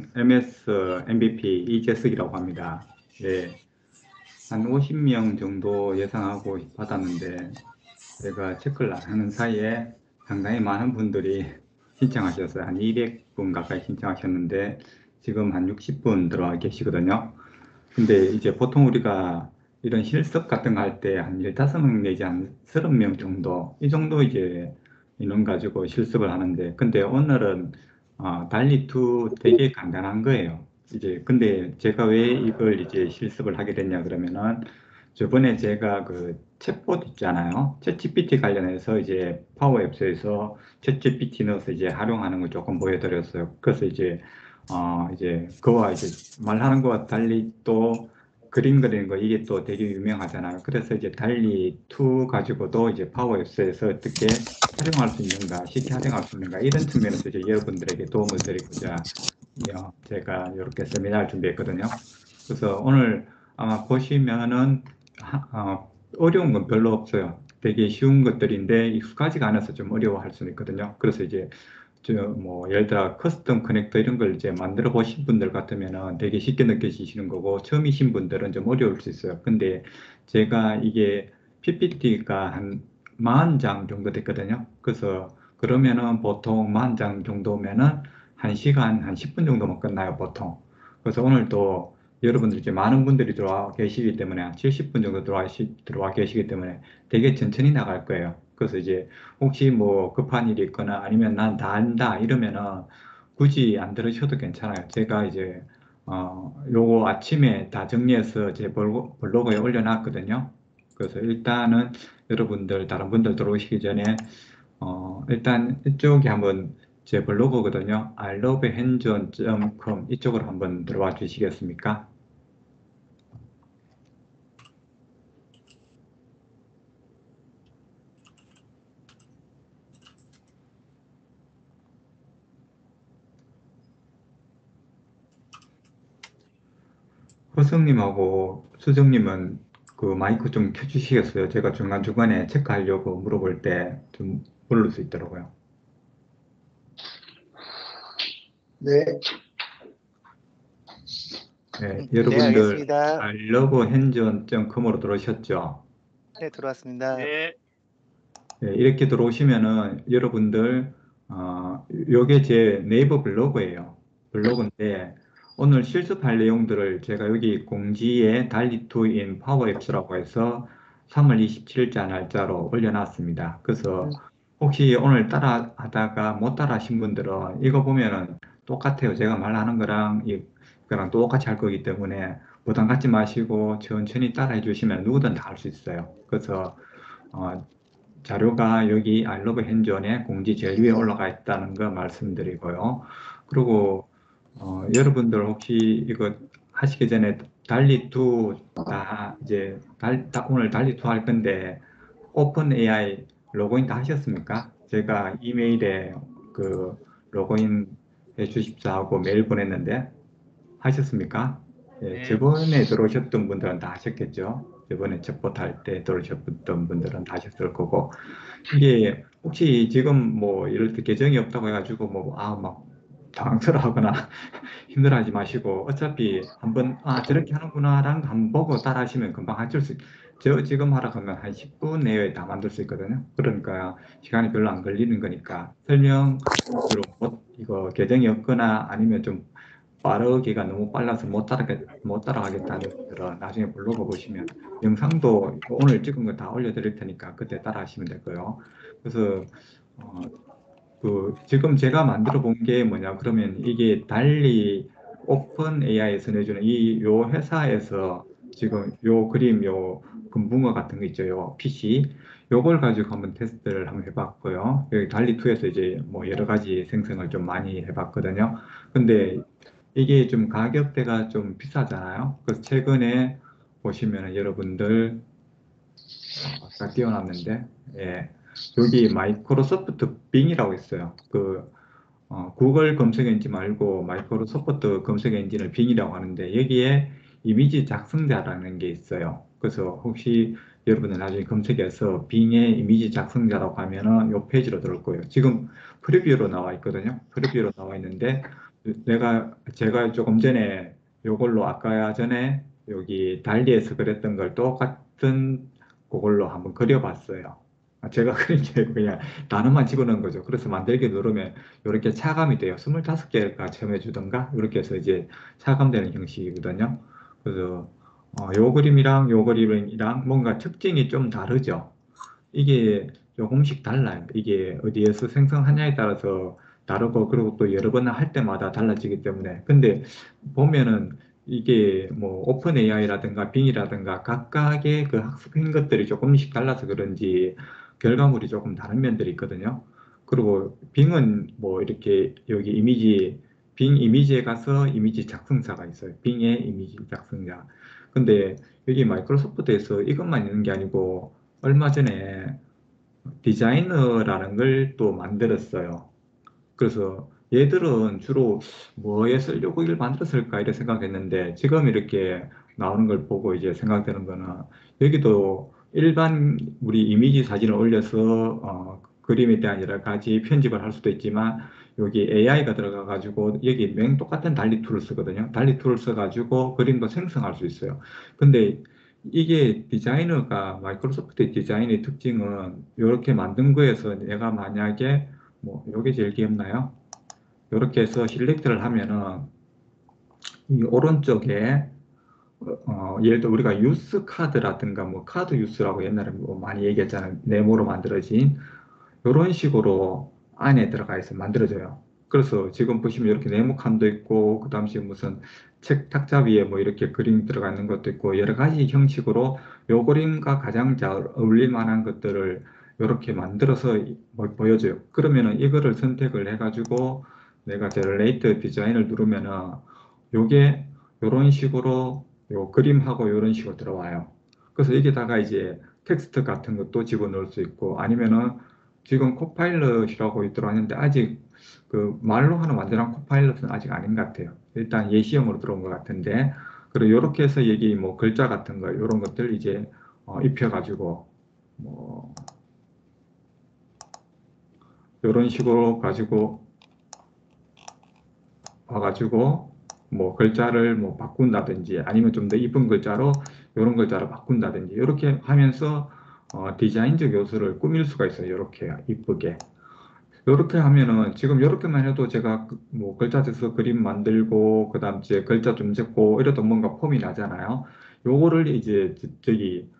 저는 MS MVP 이재석이라고 합니다. 예, 한 50명 정도 예상하고 받았는데 제가 체크를 안 하는 사이에 상당히 많은 분들이 신청하셨어요. 한 200분 가까이 신청하셨는데 지금 한 60분 들어와 계시거든요. 근데 이제 보통 우리가 이런 실습 같은 거 할 때 한 15명 내지 한 30명 정도, 이 정도 이제 인원 가지고 실습을 하는데, 근데 오늘은 달리2 되게 간단한 거예요. 이제, 근데 제가 왜 이걸 이제 실습을 하게 됐냐 그러면은, 저번에 제가 그 챗봇 있잖아요. 챗GPT 관련해서 이제 파워 앱스에서 챗GPT 넣어서 이제 활용하는 걸 조금 보여드렸어요. 그래서 이제 그와 이제 말하는 거와 달리 또 그림 그리는 거 이게 또 되게 유명하잖아요. 그래서 이제 달리 2 가지고도 이제 파워 앱스에서 어떻게 활용할 수 있는가, 쉽게 활용할 수 있는가 이런 측면에서 이제 여러분들에게 도움을 드리고자 제가 이렇게 세미나를 준비했거든요. 그래서 오늘 아마 보시면은 어려운 건 별로 없어요. 되게 쉬운 것들인데 익숙하지가 않아서 좀 어려워할 수는 있거든요. 그래서 이제 뭐 예를 들어 커스텀 커넥터 이런 걸 이제 만들어 보신 분들 같으면은 되게 쉽게 느껴지시는 거고 처음이신 분들은 좀 어려울 수 있어요. 근데 제가 이게 PPT가 한 40장 정도 됐거든요. 그래서 그러면은 보통 40장 정도면은 1시간 한 10분 정도면 끝나요, 보통. 그래서 오늘도 여러분들 이제 많은 분들이 들어와 계시기 때문에 한 70분 정도 들어와 계시기 때문에 되게 천천히 나갈 거예요. 그래서 이제 혹시 뭐 급한 일이 있거나 아니면 난 다 안다 이러면은 굳이 안 들으셔도 괜찮아요. 제가 이제 요거 아침에 다 정리해서 제 블로그에 올려놨거든요. 그래서 일단은 여러분들 다른 분들 들어오시기 전에 일단 이쪽에 한번 제 블로그거든요. ilovehands.com 이쪽으로 한번 들어와 주시겠습니까? 허성님하고 수정님은 그 마이크 좀 켜주시겠어요? 제가 중간중간에 체크하려고 물어볼 때 좀 부를 수 있더라고요. 네. 네, 네, 여러분들 알겠습니다. ilovehands.com으로 들어오셨죠? 네, 들어왔습니다. 네, 이렇게 들어오시면은 여러분들 요게 제 네이버 블로그예요. 블로그인데 오늘 실습할 내용들을 제가 여기 공지에 달리2 in 파워 앱스라고 해서 3월 27일자 날짜로 올려놨습니다. 그래서 혹시 오늘 따라 하다가 못 따라 하신 분들은 이거 보면은 똑같아요. 제가 말하는 거랑 이거랑 똑같이 할 거기 때문에 부담 갖지 마시고 천천히 따라해 주시면 누구든 다 할 수 있어요. 그래서 어, 자료가 여기 알러브 핸즈온에 공지 제일 위에 올라가 있다는 거 말씀드리고요. 그리고 여러분들 혹시 이거 하시기 전에 달리2 다 이제 오늘 달리2 할 건데 오픈 AI 로그인 다 하셨습니까? 제가 이메일에 그 로그인 해 주십사 하고 메일 보냈는데 하셨습니까? 예, 저번에 들어오셨던 분들은 다 하셨겠죠? 저번에 챗봇 할 때 들어오셨던 분들은 다 하셨을 거고 이게 혹시 지금 뭐 이럴 때 계정이 없다고 해가지고 막 당황스러워하거나 힘들어하지 마시고 어차피 한번 저렇게 하는구나라는 거 한번 보고 따라 하시면 금방 하실 수 저 지금 하라 그러면 한 10분 내외에 다 만들 수 있거든요. 그러니까 시간이 별로 안 걸리는 거니까 설명으로 이거 계정이 없거나 아니면 좀 빠르기가 너무 빨라서 못 따라가겠다는 분들은 나중에 블로그 보시면 영상도 오늘 찍은 거 다 올려드릴 테니까 그때 따라하시면 될 거예요. 그래서 어, 지금 제가 만들어 본 게 뭐냐 그러면 이게 달리 오픈 AI에서 내주는 요 회사에서 지금 요 그림 요 금붕어 같은 거 있죠 요 PC 요걸 가지고 한번 테스트를 한번 해봤고요. 여기 달리2에서 이제 뭐 여러 가지 생성을 좀 많이 해봤거든요. 근데 이게 좀 가격대가 좀 비싸잖아요. 그래서 최근에 보시면 여러분들 아까 띄워놨는데 예, 여기 마이크로소프트 빙이라고 있어요. 구글 검색 엔진 말고 마이크로소프트 검색 엔진을 빙이라고 하는데 여기에 이미지 작성자라는 게 있어요. 그래서 혹시 여러분들 나중에 검색해서 빙의 이미지 작성자라고 하면은 이 페이지로 들어올 거예요. 지금 프리뷰로 나와 있거든요. 프리뷰로 나와 있는데 제가 조금 전에 요걸로 아까 전에 여기 달리에서 그렸던 걸 똑같은 그걸로 한번 그려봤어요. 제가 그린 게 아니고 그냥 단어만 집어넣은 거죠. 그래서 만들기 누르면 이렇게 차감이 돼요. 25개가 처음에 주던가 이렇게 해서 이제 차감되는 형식이거든요. 그래서 요 그림이랑 요 그림이랑 뭔가 특징이 좀 다르죠. 이게 조금씩 달라요. 이게 어디에서 생성하냐에 따라서 다르고, 그리고 또 여러 번 할 때마다 달라지기 때문에. 근데 보면은 이게 뭐 오픈 AI라든가 빙이라든가 각각의 그 학습한 것들이 조금씩 달라서 그런지 결과물이 조금 다른 면들이 있거든요. 그리고 빙은 뭐 이렇게 여기 빙 이미지에 가서 이미지 작성자가 있어요. 빙의 이미지 작성자. 근데 여기 마이크로소프트에서 이것만 있는 게 아니고 얼마 전에 디자이너라는 걸 또 만들었어요. 그래서 얘들은 주로 뭐에 쓰려고 이걸 만들었을까 이렇게 생각했는데 지금 이렇게 나오는 걸 보고 이제 생각되는 거는 여기도 일반 우리 이미지 사진을 올려서 그림에 대한 여러 가지 편집을 할 수도 있지만 여기 AI가 들어가 가지고 여기 맹 똑같은 달리 툴을 쓰거든요. 달리 툴을 써 가지고 그림도 생성할 수 있어요. 근데 이게 디자이너가 마이크로소프트 디자인의 특징은 이렇게 만든 거에서 내가 만약에 뭐 요게 제일 귀엽나요? 이렇게 해서 실렉트를 하면은 이 오른쪽에 예를 들어 우리가 유스 카드라든가 뭐 카드 유스라고 옛날에 뭐 많이 얘기했잖아요. 네모로 만들어진 이런 식으로 안에 들어가 있어 만들어져요. 그래서 지금 보시면 이렇게 네모칸도 있고 그 당시에 무슨 책 탁자 위에 뭐 이렇게 그림 들어가 있는 것도 있고 여러 가지 형식으로 요 그림과 가장 잘 어울릴 만한 것들을 이렇게 만들어서 뭐 보여줘요. 그러면은 이거를 선택을 해가지고 내가 제너레이트 디자인을 누르면은 요게 요런 식으로 요 그림하고 요런 식으로 들어와요. 그래서 여기다가 이제 텍스트 같은 것도 집어넣을 수 있고 아니면은 지금 코파일럿이라고 들어왔는데 아직 그 말로 하는 완전한 코파일럿은 아직 아닌 것 같아요. 일단 예시형으로 들어온 것 같은데 그리고 이렇게 해서 여기 뭐 글자 같은 거 이런 것들 이제 입혀가지고 뭐 이런 식으로 가지고 와가지고 뭐 글자를 뭐 바꾼다든지 아니면 좀 더 이쁜 글자로 이런 글자로 바꾼다든지 이렇게 하면서 디자인적 요소를 꾸밀 수가 있어요. 이렇게 이쁘게. 이렇게 하면은 지금 이렇게만 해도 제가 뭐 글자 써서 그림 만들고 그다음 이제 글자 좀 적고 이래도 뭔가 폼이 나잖아요. 요거를 이제 저기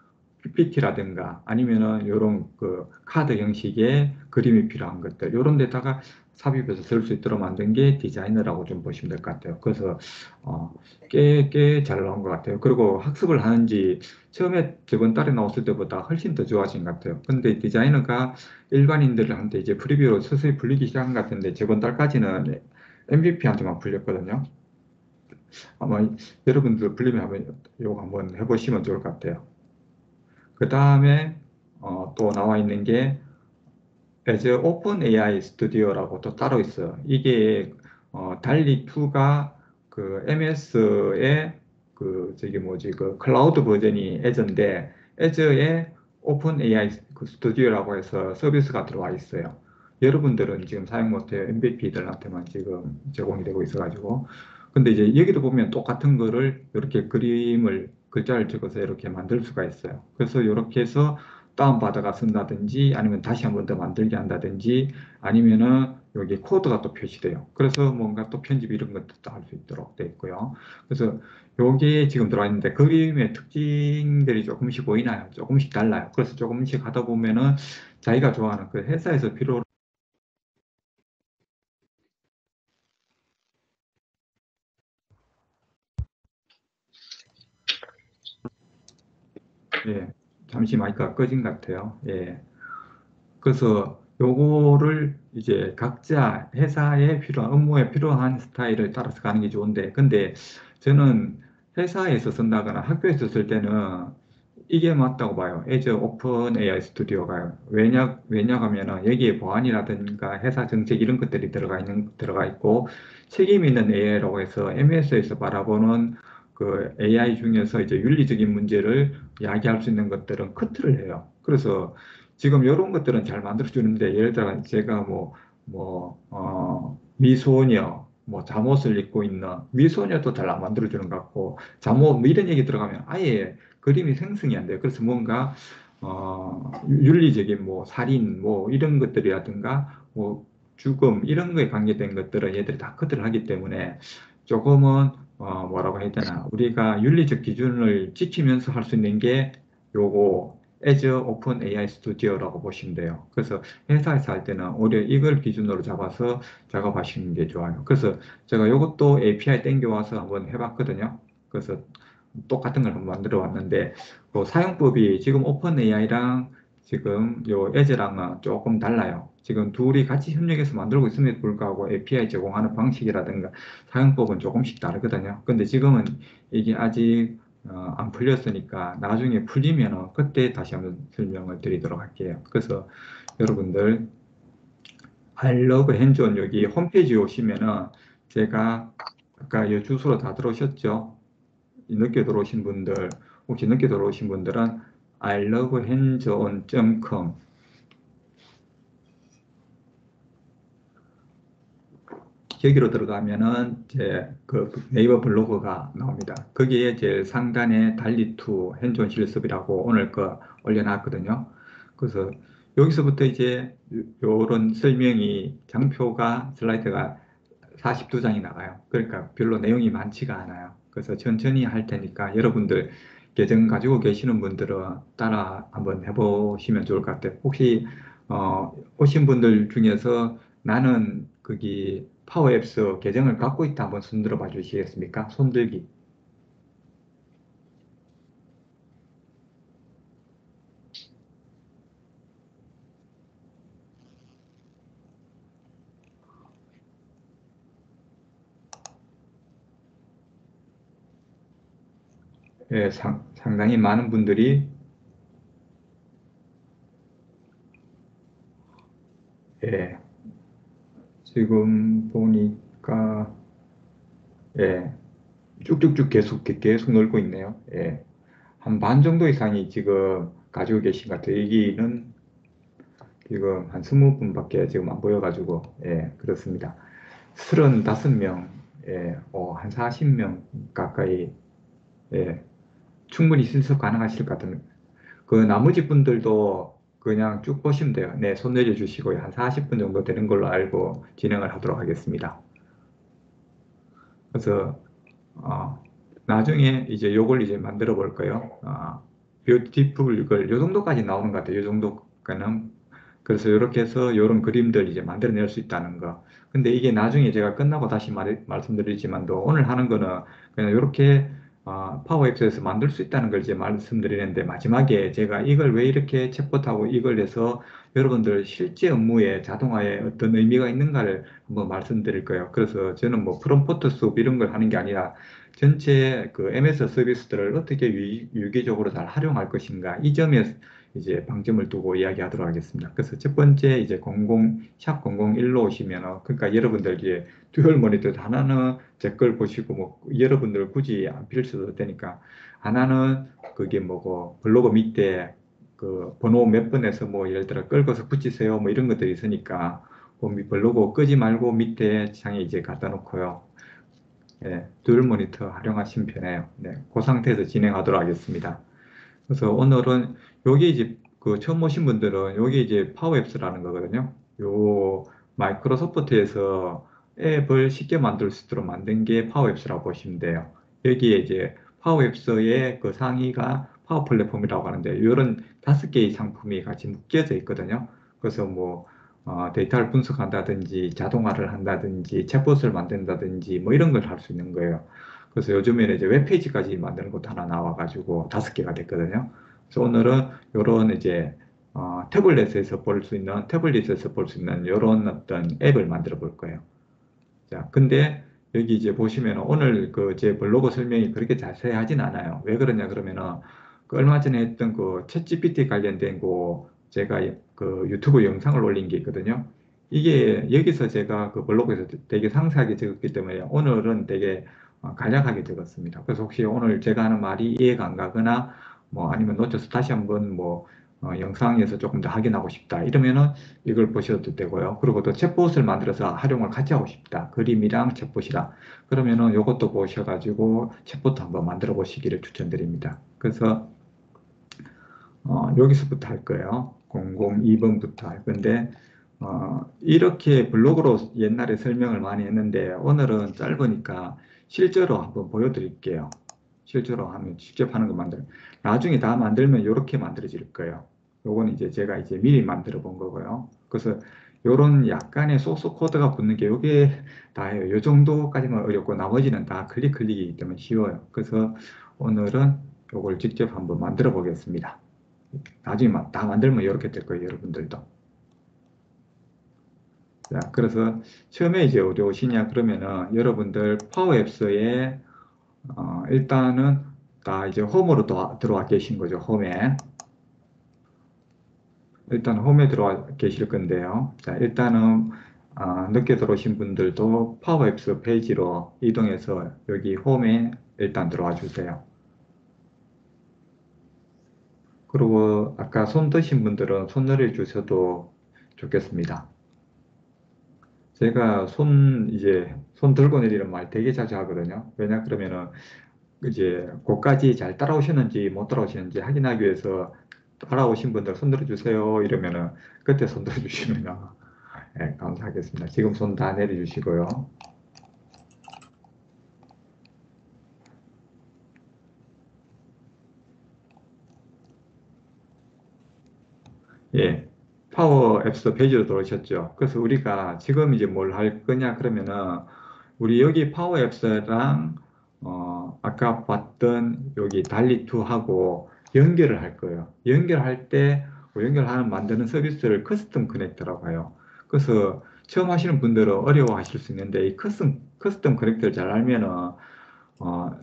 PPT라든가 아니면은 요런 그 카드 형식의 그림이 필요한 것들 요런 데다가 삽입해서 쓸 수 있도록 만든 게 디자이너라고 좀 보시면 될 것 같아요. 그래서 어, 꽤 잘 나온 것 같아요. 그리고 학습을 하는지 처음에 저번 달에 나왔을 때보다 훨씬 더 좋아진 것 같아요. 근데 디자이너가 일반인들한테 이제 프리뷰로 서서히 풀리기 시작한 것 같은데 저번 달까지는 MVP한테만 풀렸거든요. 아마 여러분들 풀리면 한번 이거 한번 해보시면 좋을 것 같아요. 그 다음에 또 나와 있는 게 As Open AI Studio라고 또 따로 있어요. 이게 달리2가 그 MS의 그 저기 뭐지 그 클라우드 버전이 Azure인데 Azure에 오픈 AI 그 스튜디오라고 해서 서비스가 들어와 있어요. 여러분들은 지금 사용 못해요. MVP들한테만 지금 제공이 되고 있어가지고. 근데 이제 여기도 보면 똑같은 거를 이렇게 그림을 글자를 적어서 이렇게 만들 수가 있어요. 그래서 이렇게 해서 다운받아가 쓴다든지 아니면 다시 한 번 더 만들게 한다든지 아니면은 여기 코드가 또 표시돼요. 그래서 뭔가 또 편집 이런 것도 할 수 있도록 되어 있고요. 그래서 여기에 지금 들어와 있는데 그림의 특징들이 조금씩 보이나요? 조금씩 달라요. 그래서 조금씩 하다 보면은 자기가 좋아하는 그 회사에서 필요로 예, 잠시 마이크가 꺼진 것 같아요. 예. 그래서 요거를 이제 각자 회사에 필요한 업무에 필요한 스타일을 따라서 가는 게 좋은데 근데 저는 회사에서 쓴다거나 학교에서 쓸 때는 이게 맞다고 봐요. As Open AI Studio가요. 왜냐 하면은 여기에 보안이라든가 회사 정책 이런 것들이 들어가 있고 책임 있는 AI라고 해서 MS에서 바라보는 그 AI 중에서 이제 윤리적인 문제를 야기할 수 있는 것들은 커트를 해요. 그래서 지금 이런 것들은 잘 만들어주는데, 예를 들어 제가 미소녀, 뭐 잠옷을 입고 있는 미소녀도 잘 안 만들어주는 것 같고 잠옷 뭐 이런 얘기 들어가면 아예 그림이 생성이 안 돼요. 그래서 뭔가 윤리적인 뭐 살인 뭐 이런 것들이라든가 뭐 죽음 이런 거에 관계된 것들은 얘들이 다 커트를 하기 때문에 조금은 뭐라고 해야 되나 우리가 윤리적 기준을 지키면서 할 수 있는 게 요거 As Open AI Studio라고 보시면 돼요. 그래서 회사에서 할 때는 오히려 이걸 기준으로 잡아서 작업하시는 게 좋아요. 그래서 제가 이것도 API 땡겨와서 한번 해봤거든요. 그래서 똑같은 걸 한번 만들어 왔는데 그 사용법이 지금 오픈 AI랑 지금 요 에즈랑은 조금 달라요. 지금 둘이 같이 협력해서 만들고 있음에도 불구하고 API 제공하는 방식이라든가 사용법은 조금씩 다르거든요. 근데 지금은 이게 아직 안 풀렸으니까 나중에 풀리면은 그때 다시 한번 설명을 드리도록 할게요. 그래서 여러분들 I love hands-on 여기 홈페이지 오시면은 제가 아까 이 주소로 다 들어오셨죠? 늦게 들어오신 분들 혹시 늦게 들어오신 분들은 ilovehands-on.com 여기로 들어가면은 제 그 네이버 블로그가 나옵니다. 거기에 제일 상단에 달리투 핸즈온 실습이라고 오늘 거 올려놨거든요. 그래서 여기서부터 이제 요런 설명이 장표가 슬라이드가 42장이 나가요. 그러니까 별로 내용이 많지가 않아요. 그래서 천천히 할 테니까 여러분들 계정 가지고 계시는 분들은 따라 한번 해보시면 좋을 것 같아요. 혹시 오신 분들 중에서 나는 거기 파워앱스 계정을 갖고 있다 한번 손들어 봐 주시겠습니까? 손들기. 예, 상당히 많은 분들이 예, 지금 보니까 예, 쭉쭉쭉 계속 놀고 있네요. 예. 한 반 정도 이상이 지금 가지고 계신 것 같아요. 여기는 지금 한 20분밖에 지금 안 보여가지고, 예, 그렇습니다. 35명, 예, 한 40명 가까이, 예, 충분히 실습 가능하실 것 같은, 그 나머지 분들도 그냥 쭉 보시면 돼요. 네, 손 내려주시고요. 한 40분 정도 되는 걸로 알고 진행을 하도록 하겠습니다. 그래서, 어, 나중에 이제 요걸 이제 만들어 볼 거예요. 뷰티풀 걸, 요 정도까지 나오는 것 같아요. 요 정도까지는. 그래서 이렇게 해서 이런 그림들 이제 만들어낼 수 있다는 거. 근데 이게 나중에 제가 끝나고 다시 말씀드리지만도 오늘 하는 거는 그냥 이렇게 파워 앱스에서 만들 수 있다는 걸 이제 말씀드리는데 마지막에 제가 이걸 왜 이렇게 챗봇하고 이걸 해서 여러분들 실제 업무에 자동화에 어떤 의미가 있는가를 한번 말씀드릴 거예요. 그래서 저는 뭐 프롬프트 수업 이런 걸 하는 게 아니라 전체 그 MS 서비스들을 어떻게 유기적으로 잘 활용할 것인가 이 점에 이제 방점을 두고 이야기하도록 하겠습니다. 그래서 첫 번째 이제 00, 001로 오시면 그러니까 여러분들 이제 듀얼 모니터 하나는 제 걸 보시고 뭐 여러분들 굳이 안 필요도 되니까 하나는 그게 뭐고 블로그 밑에 그 번호 몇 번에서 뭐 예를 들어 끌고서 붙이세요 뭐 이런 것들이 있으니까 그 블로그 끄지 말고 밑에 창에 이제 갖다 놓고요. 예, 듀얼 모니터 활용하시면 편해요. 네, 그 상태에서 진행하도록 하겠습니다. 그래서 오늘은 여기 이제 그 처음 오신 분들은 여기 이제 파워앱스라는 거거든요. 요 마이크로소프트에서 앱을 쉽게 만들 수 있도록 만든 게 파워앱스라고 보시면 돼요. 여기에 이제 파워앱스의 그 상위가 파워 플랫폼이라고 하는데 이런 5개의 상품이 같이 묶여져 있거든요. 그래서 뭐 데이터를 분석한다든지 자동화를 한다든지 챗봇을 만든다든지 뭐 이런 걸 할 수 있는 거예요. 그래서 요즘에는 이제 웹페이지까지 만드는 것도 하나 나와가지고 5개가 됐거든요. 그래서 오늘은 요런 이제 태블릿에서 볼 수 있는 요런 어떤 앱을 만들어 볼 거예요. 자, 근데 여기 이제 보시면 오늘 그 제 블로그 설명이 그렇게 자세하진 않아요. 왜 그러냐 그러면은 그 얼마 전에 했던 그 챗GPT 관련된 거 제가 그 유튜브 영상을 올린 게 있거든요. 이게 여기서 제가 그 블로그에서 되게 상세하게 적었기 때문에 오늘은 되게 간략하게 적었습니다. 그래서 혹시 오늘 제가 하는 말이 이해가 안 가거나 뭐 아니면 놓쳐서 다시 한번 뭐 영상에서 조금 더 확인하고 싶다. 이러면은 이걸 보셔도 되고요. 그리고 또 챗봇을 만들어서 활용을 같이 하고 싶다. 그림이랑 챗봇이랑. 그러면은 이것도 보셔가지고 챗봇 한번 만들어 보시기를 추천드립니다. 그래서 여기서부터 할 거예요. 002번부터 할 건데, 이렇게 블로그로 옛날에 설명을 많이 했는데, 오늘은 짧으니까 실제로 한번 보여드릴게요. 실제로 하면 직접 하는 거 나중에 다 만들면 이렇게 만들어질 거예요. 요건 이제 제가 이제 미리 만들어 본 거고요. 그래서 요런 약간의 소스 코드가 붙는 게 요게 다예요. 요 정도까지만 어렵고 나머지는 다 클릭이기 때문에 쉬워요. 그래서 오늘은 요걸 직접 한번 만들어 보겠습니다. 나중에 다 만들면 이렇게 될 거예요, 여러분들도. 자, 그래서 처음에 이제 어디 오시냐 그러면은 여러분들 파워 앱스에 일단은 다 이제 홈으로 들어와 계신 거죠, 홈에. 일단 홈에 들어와 계실 건데요. 자, 일단은 늦게 들어오신 분들도 파워 앱스 페이지로 이동해서 여기 홈에 일단 들어와 주세요. 그리고 아까 손 드신 분들은 손 내려주셔도 좋겠습니다. 제가 이제 손 들고 내리는 말 되게 자주 하거든요. 왜냐 그러면은 이제 거기까지 잘 따라오시는지 못 따라오시는지 확인하기 위해서 따라오신 분들 손 들어주세요 이러면은 그때 손 들어주시면 네, 감사하겠습니다. 지금 손 다 내려주시고요. 예, 파워 앱스 페이지로 들어오셨죠. 그래서 우리가 지금 이제 뭘 할 거냐 그러면은 우리 여기 파워 앱스랑 아까 봤던 여기 달리2하고 연결을 할 거예요. 연결할 때 연결하는 만드는 서비스를 커스텀 커넥터라고 해요. 그래서 처음 하시는 분들은 어려워하실 수 있는데 이 커스텀 커넥터를 잘 알면은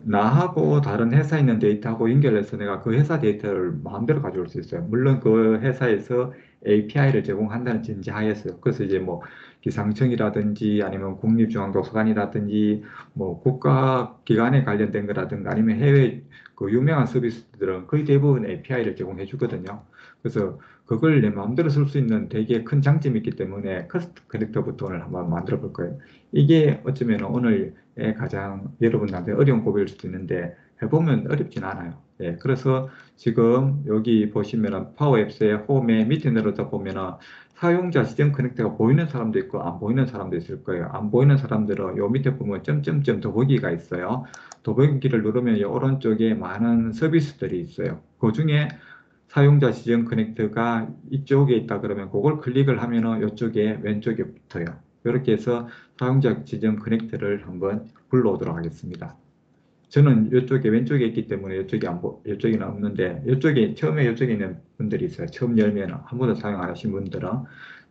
나하고 다른 회사에 있는 데이터하고 연결해서 내가 그 회사 데이터를 마음대로 가져올 수 있어요. 물론 그 회사에서 API를 제공한다는 전제하에서요. 그래서 이제 뭐 기상청이라든지 아니면 국립중앙도서관이라든지 뭐 국가기관에 관련된 거라든가 아니면 해외 그 유명한 서비스들은 거의 대부분 API를 제공해 주거든요. 그래서 그걸 내 마음대로 쓸 수 있는 되게 큰 장점이 있기 때문에 커스텀 커넥터부터 오늘 한번 만들어 볼 거예요. 이게 어쩌면 오늘 가장 여러분들한테 어려운 고비일 수도 있는데 해보면 어렵진 않아요. 예, 그래서 지금 여기 보시면은 파워 앱스의 홈에 밑에 내려다 보면은 사용자 지정 커넥터가 보이는 사람도 있고 안 보이는 사람도 있을 거예요. 안 보이는 사람들은 요 밑에 보면 점점점 더보기가 있어요. 더보기를 누르면 이 오른쪽에 많은 서비스들이 있어요. 그 중에 사용자 지정 커넥터가 이쪽에 있다 그러면 그걸 클릭을 하면은 이쪽에 왼쪽에 붙어요. 이렇게 해서 사용자 지정 커넥터를 한번 불러오도록 하겠습니다. 저는 이쪽에 왼쪽에 있기 때문에 이쪽에는 없는데 이쪽에 처음에 이쪽에 있는 분들이 있어요. 처음 열면 한 번도 사용 안 하신 분들은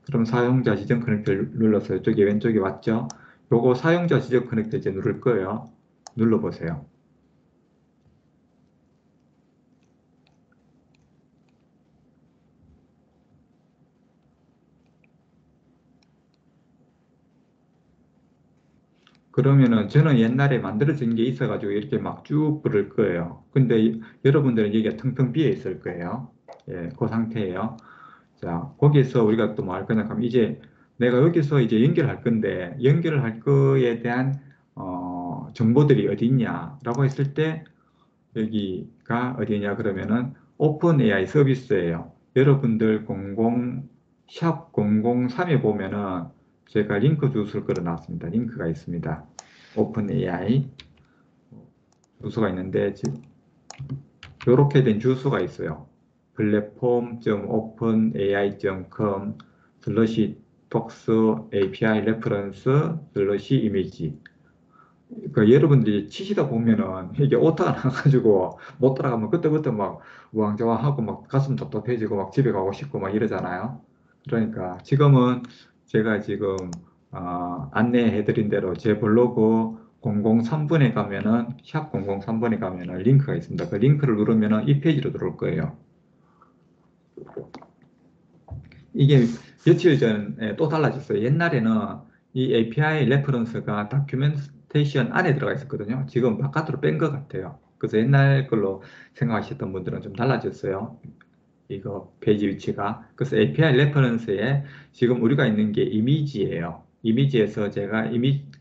그럼 사용자 지정 커넥터를 눌러서 이쪽에 왼쪽에 왔죠. 요거 사용자 지정 커넥터 이제 누를 거예요. 눌러보세요. 그러면은 저는 옛날에 만들어진 게 있어가지고 이렇게 막 쭉 부를 거예요. 근데 여러분들은 여기가 텅텅 비어 있을 거예요. 예, 그 상태예요. 자, 거기서 우리가 또 뭐 할 거냐 하면 이제 내가 여기서 이제 연결할 건데 연결을 할 거에 대한 정보들이 어디 있냐라고 했을 때 여기가 어디냐 그러면은 오픈 AI 서비스예요. 여러분들 00 003에 보면은 제가 링크 주소를 걸어놨습니다. 링크가 있습니다. 오픈 AI 주소가 있는데 이렇게 된 주소가 있어요. platform.openai.com 슬러시 독스 API 레퍼런스 슬러시 이미지 그 여러분들이 치시다 보면은 이게 오타가 나가지고 못 따라가면 그때부터 막 우왕좌왕하고 막 가슴 답답해지고 막 집에 가고 싶고 막 이러잖아요. 그러니까 지금은 제가 지금 안내해드린 대로 제 블로그 003번에 가면은 샵 003번에 가면은 링크가 있습니다. 그 링크를 누르면은 이 페이지로 들어올 거예요. 이게 며칠 전에 또 달라졌어요. 옛날에는 이 API 레퍼런스가 다큐멘테이션 안에 들어가 있었거든요. 지금 바깥으로 뺀 것 같아요. 그래서 옛날 걸로 생각하셨던 분들은 좀 달라졌어요. 이거 페이지 위치가. 그래서 API 레퍼런스에 지금 우리가 있는 게 이미지예요. 이미지에서 제가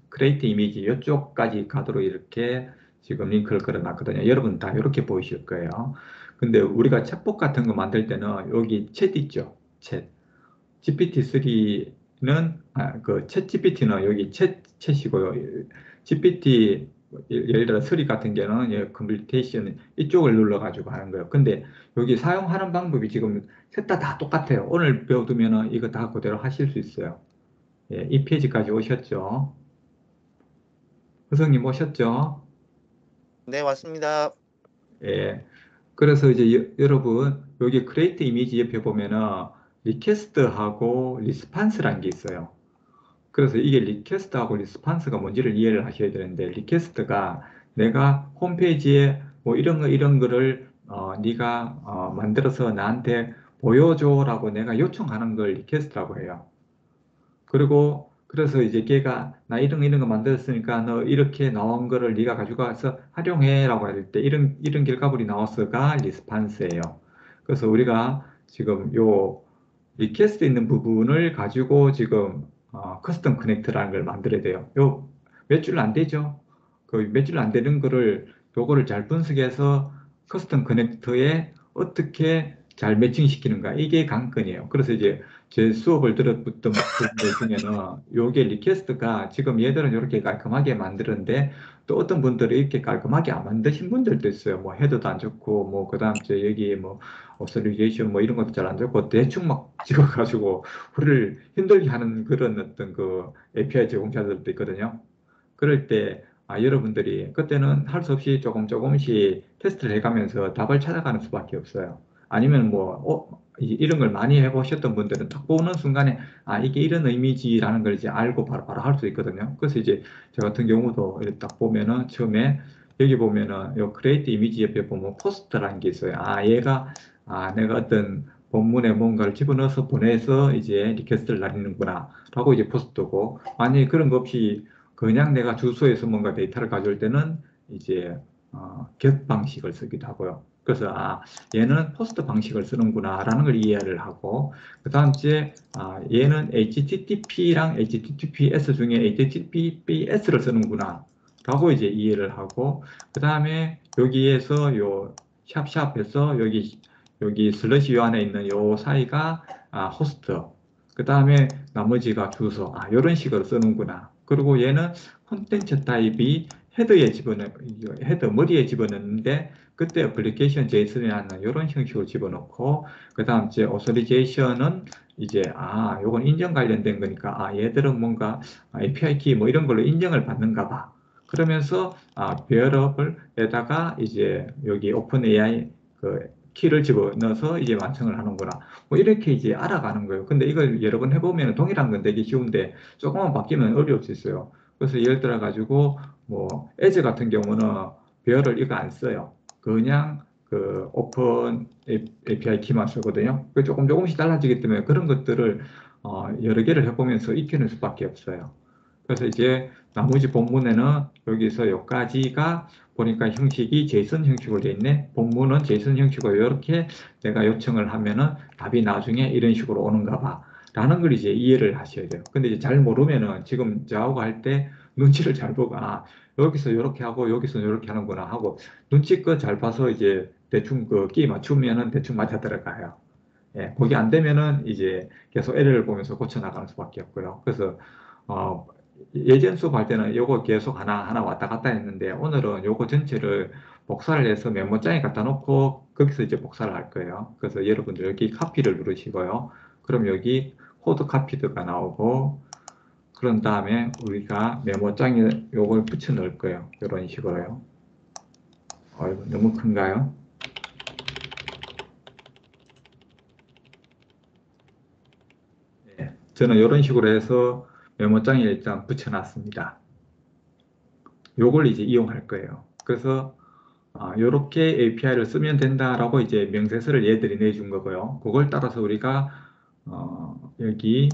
크레이트 이미지 이쪽까지 가도록 이렇게 지금 링크를 걸어놨거든요. 여러분 다 이렇게 보이실 거예요. 근데 우리가 챗봇 같은 거 만들 때는 여기 챗 있죠. 챗. GPT-3는 챗 GPT는 여기 챗이고요. GPT 예를 들어 서리 같은 경우는 컴퓨테이션 이쪽을 눌러가지고 하는 거예요. 근데 여기 사용하는 방법이 지금 셋 다 똑같아요. 오늘 배워두면은 이거 다 그대로 하실 수 있어요. 예, 이 페이지까지 오셨죠? 허성님 오셨죠? 네, 왔습니다. 예. 그래서 이제 여러분 여기 크리에이트 이미지 옆에 보면은 리퀘스트하고 리스판스라는 게 있어요. 그래서 이게 리퀘스트하고 리스판스가 뭔지를 이해를 하셔야 되는데 리퀘스트가 내가 홈페이지에 뭐 이런 거를 네가 만들어서 나한테 보여줘라고 내가 요청하는 걸 리퀘스트라고 해요. 그리고 그래서 이제 걔가 나 이런 거 만들었으니까 너 이렇게 나온 거를 네가 가지고 와서 활용해라고 할 때 이런 결과물이 나왔어가 리스판스예요. 그래서 우리가 지금 요 리퀘스트 있는 부분을 가지고 지금 커스텀 커넥트라는 걸 만들어야 돼요. 요 몇 줄 안 되죠? 그 몇 줄 안 되는 거를 요거를 잘 분석해서 커스텀 커넥터에 어떻게 잘 매칭시키는가 이게 관건이에요. 그래서 이제 제 수업을 들었던 분들 중에는 요게 리퀘스트가 지금 얘들은 이렇게 깔끔하게 만드는데 또 어떤 분들은 이렇게 깔끔하게 안 만드신 분들도 있어요. 뭐 헤더도 안 좋고 뭐 그다음 저 여기 뭐 오서리게이션 뭐 이런 것도 잘 안 좋고 대충 막 찍어가지고 우리를 힘들게 하는 그런 어떤 그 API 제공자들도 있거든요. 그럴 때 여러분들이 그때는 할 수 없이 조금씩 테스트를 해가면서 답을 찾아가는 수밖에 없어요. 아니면 뭐 이런 걸 많이 해보셨던 분들은 딱 보는 순간에 이게 이런 의미지라는 걸 이제 알고 바로 할 수 있거든요. 그래서 이제 저 같은 경우도 이렇게 딱 보면은 처음에 여기 보면은 요 크리에이트 이미지 옆에 보면 포스트라는 게 있어요. 얘가 내가 어떤 본문에 뭔가를 집어넣어서 보내서 이제 리퀘스트를 날리는구나 라고 이제 포스트고 만약에 그런 거 없이 그냥 내가 주소에서 뭔가 데이터를 가져올 때는 이제 겟 방식을 쓰기도 하고요. 그래서 얘는 포스트 방식을 쓰는구나라는 걸 이해를 하고 그 다음 주에 얘는 HTTP랑 HTTPS 중에 HTTPS를 쓰는구나 라고 이제 이해를 하고 그 다음에 여기에서 요 샵샵에서 여기 슬래시 요 안에 있는 요 사이가 호스트 그 다음에 나머지가 주소 이런 식으로 쓰는구나. 그리고 얘는 콘텐츠 타입이 헤더 머리에 집어넣는데 그때 애플리케이션 JSON이라는 이런 형식으로 집어넣고 그 다음 이제 오서리제이션은 이제 요건 인정 관련된 거니까 얘들은 뭔가 API 키 뭐 이런 걸로 인정을 받는가 봐. 그러면서 베어러블에다가 이제 여기 오픈 AI 그 키를 집어넣어서 이제 완성을 하는구나. 뭐 이렇게 이제 알아가는 거예요. 근데 이걸 여러 번 해보면 동일한 건 되게 쉬운데 조금만 바뀌면 어려울 수 있어요. 그래서 예를 들어 가지고 뭐 에즈 같은 경우는 배열을 이거 안 써요. 그냥 그 오픈 API 키만 쓰거든요. 그 조금씩 달라지기 때문에 그런 것들을 여러 개를 해보면서 익히는 수밖에 없어요. 그래서 이제 나머지 본문에는 여기서 여기까지가 보니까 형식이 제이슨 형식으로 되어 있네. 본문은 제이슨 형식으로 이렇게 내가 요청을 하면은 답이 나중에 이런 식으로 오는가 봐. 라는 걸 이제 이해를 하셔야 돼요. 근데 이제 잘 모르면은 지금 저하고 할 때 눈치를 잘 보고, 여기서 이렇게 하고 여기서 이렇게 하는구나 하고 눈치껏 잘 봐서 이제 대충 그 끼 맞추면은 대충 맞아 들어가요. 예, 그게 안 되면은 이제 계속 에러를 보면서 고쳐 나가는 수밖에 없고요. 그래서 어, 예전 수업할 때는 요거 계속 하나 왔다 갔다 했는데 오늘은 요거 전체를 복사를 해서 메모장에 갖다 놓고 거기서 이제 복사를 할 거예요. 그래서 여러분들 여기 카피를 누르시고요. 그럼 여기 코드 카피드가 나오고 그런 다음에 우리가 메모장에 요걸 붙여 넣을 거예요. 이런 식으로요. 너무 큰가요? 네, 저는 이런 식으로 해서 메모장에 일단 붙여놨습니다. 요걸 이제 이용할 거예요. 그래서 이렇게 API를 쓰면 된다라고 이제 명세서를 얘들이 내준 거고요. 그걸 따라서 우리가 여기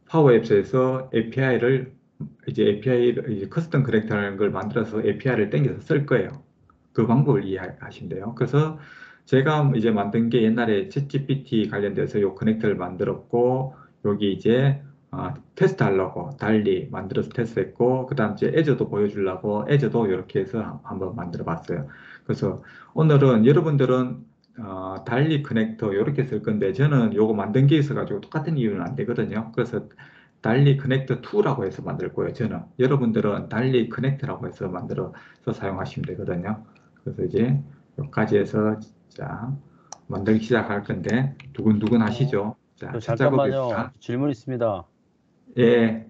파워 앱스에서 API를 이제 커스텀 커넥터라는 걸 만들어서 API를 땡겨서 쓸 거예요. 그 방법을 이해하시면 돼요. 그래서 제가 이제 만든 게 옛날에 챗GPT 관련돼서 요 커넥터를 만들었고, 여기 이제 테스트 하려고 달리 만들어서 테스트했고, 그 다음 이제 애저도 보여주려고 애저도 이렇게 해서 한번 만들어 봤어요. 그래서 오늘은 여러분들은 달리 커넥터 이렇게 쓸 건데, 저는 요거 만든 게 있어가지고 똑같은 이유는 안 되거든요. 그래서 달리 커넥터 2라고 해서 만들 거예요. 저는 여러분들은 달리 커넥터라고 해서 만들어서 사용하시면 되거든요. 그래서 이제 여기까지 해서 자 만들기 시작할 건데 두근두근 하시죠. 자, 첫 잠깐만요. 작업입니다. 질문 있습니다. 예,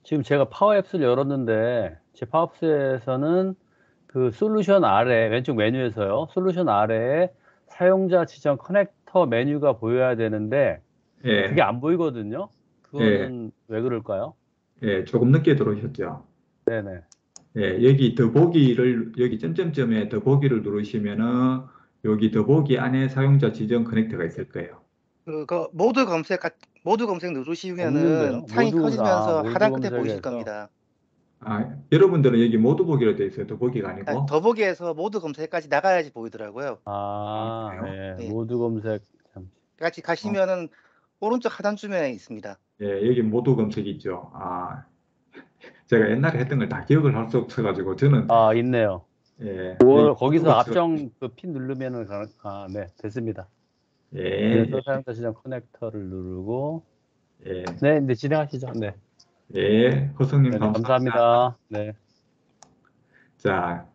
지금 제가 파워앱스를 열었는데 제 파워앱스에서는 그 솔루션 아래 왼쪽 메뉴에서요. 솔루션 아래에 사용자 지정 커넥터 메뉴가 보여야 되는데 그게 예, 안 보이거든요. 예, 그거는 왜 그럴까요? 예, 조금 늦게 들어오셨죠. 네네. 예, 여기 더보기를 여기 점점점에 더보기를 누르시면은 여기 더보기 안에 사용자 지정 커넥터가 있을 거예요. 그 모드 검색 누르시면은 없는데요. 창이 커지면서 모드 하단 끝에 보이실 검색에서 겁니다. 여러분들은 여기 모두 보기로 되어 있어요. 더보기가 아니고. 더보기에서 모드 검색까지 나가야지 보이더라고요. 그래요? 예, 예. 모드 검색 같이 가시면은 오른쪽 하단쯤에 있습니다. 예, 여기 모두 검색이 있죠. 제가 옛날에 했던 걸 다 기억을 할 수 없어가지고 저는 있네요. 예, 여기 모두 거기서 검색을 앞정 그 핀 누르면은 네, 됐습니다. 예, 그래서 사용자 지정 커넥터를 누르고 예, 네, 이제 진행하시죠. 네. 예, 허성님 네, 감사합니다. 감사합니다. 네. 자,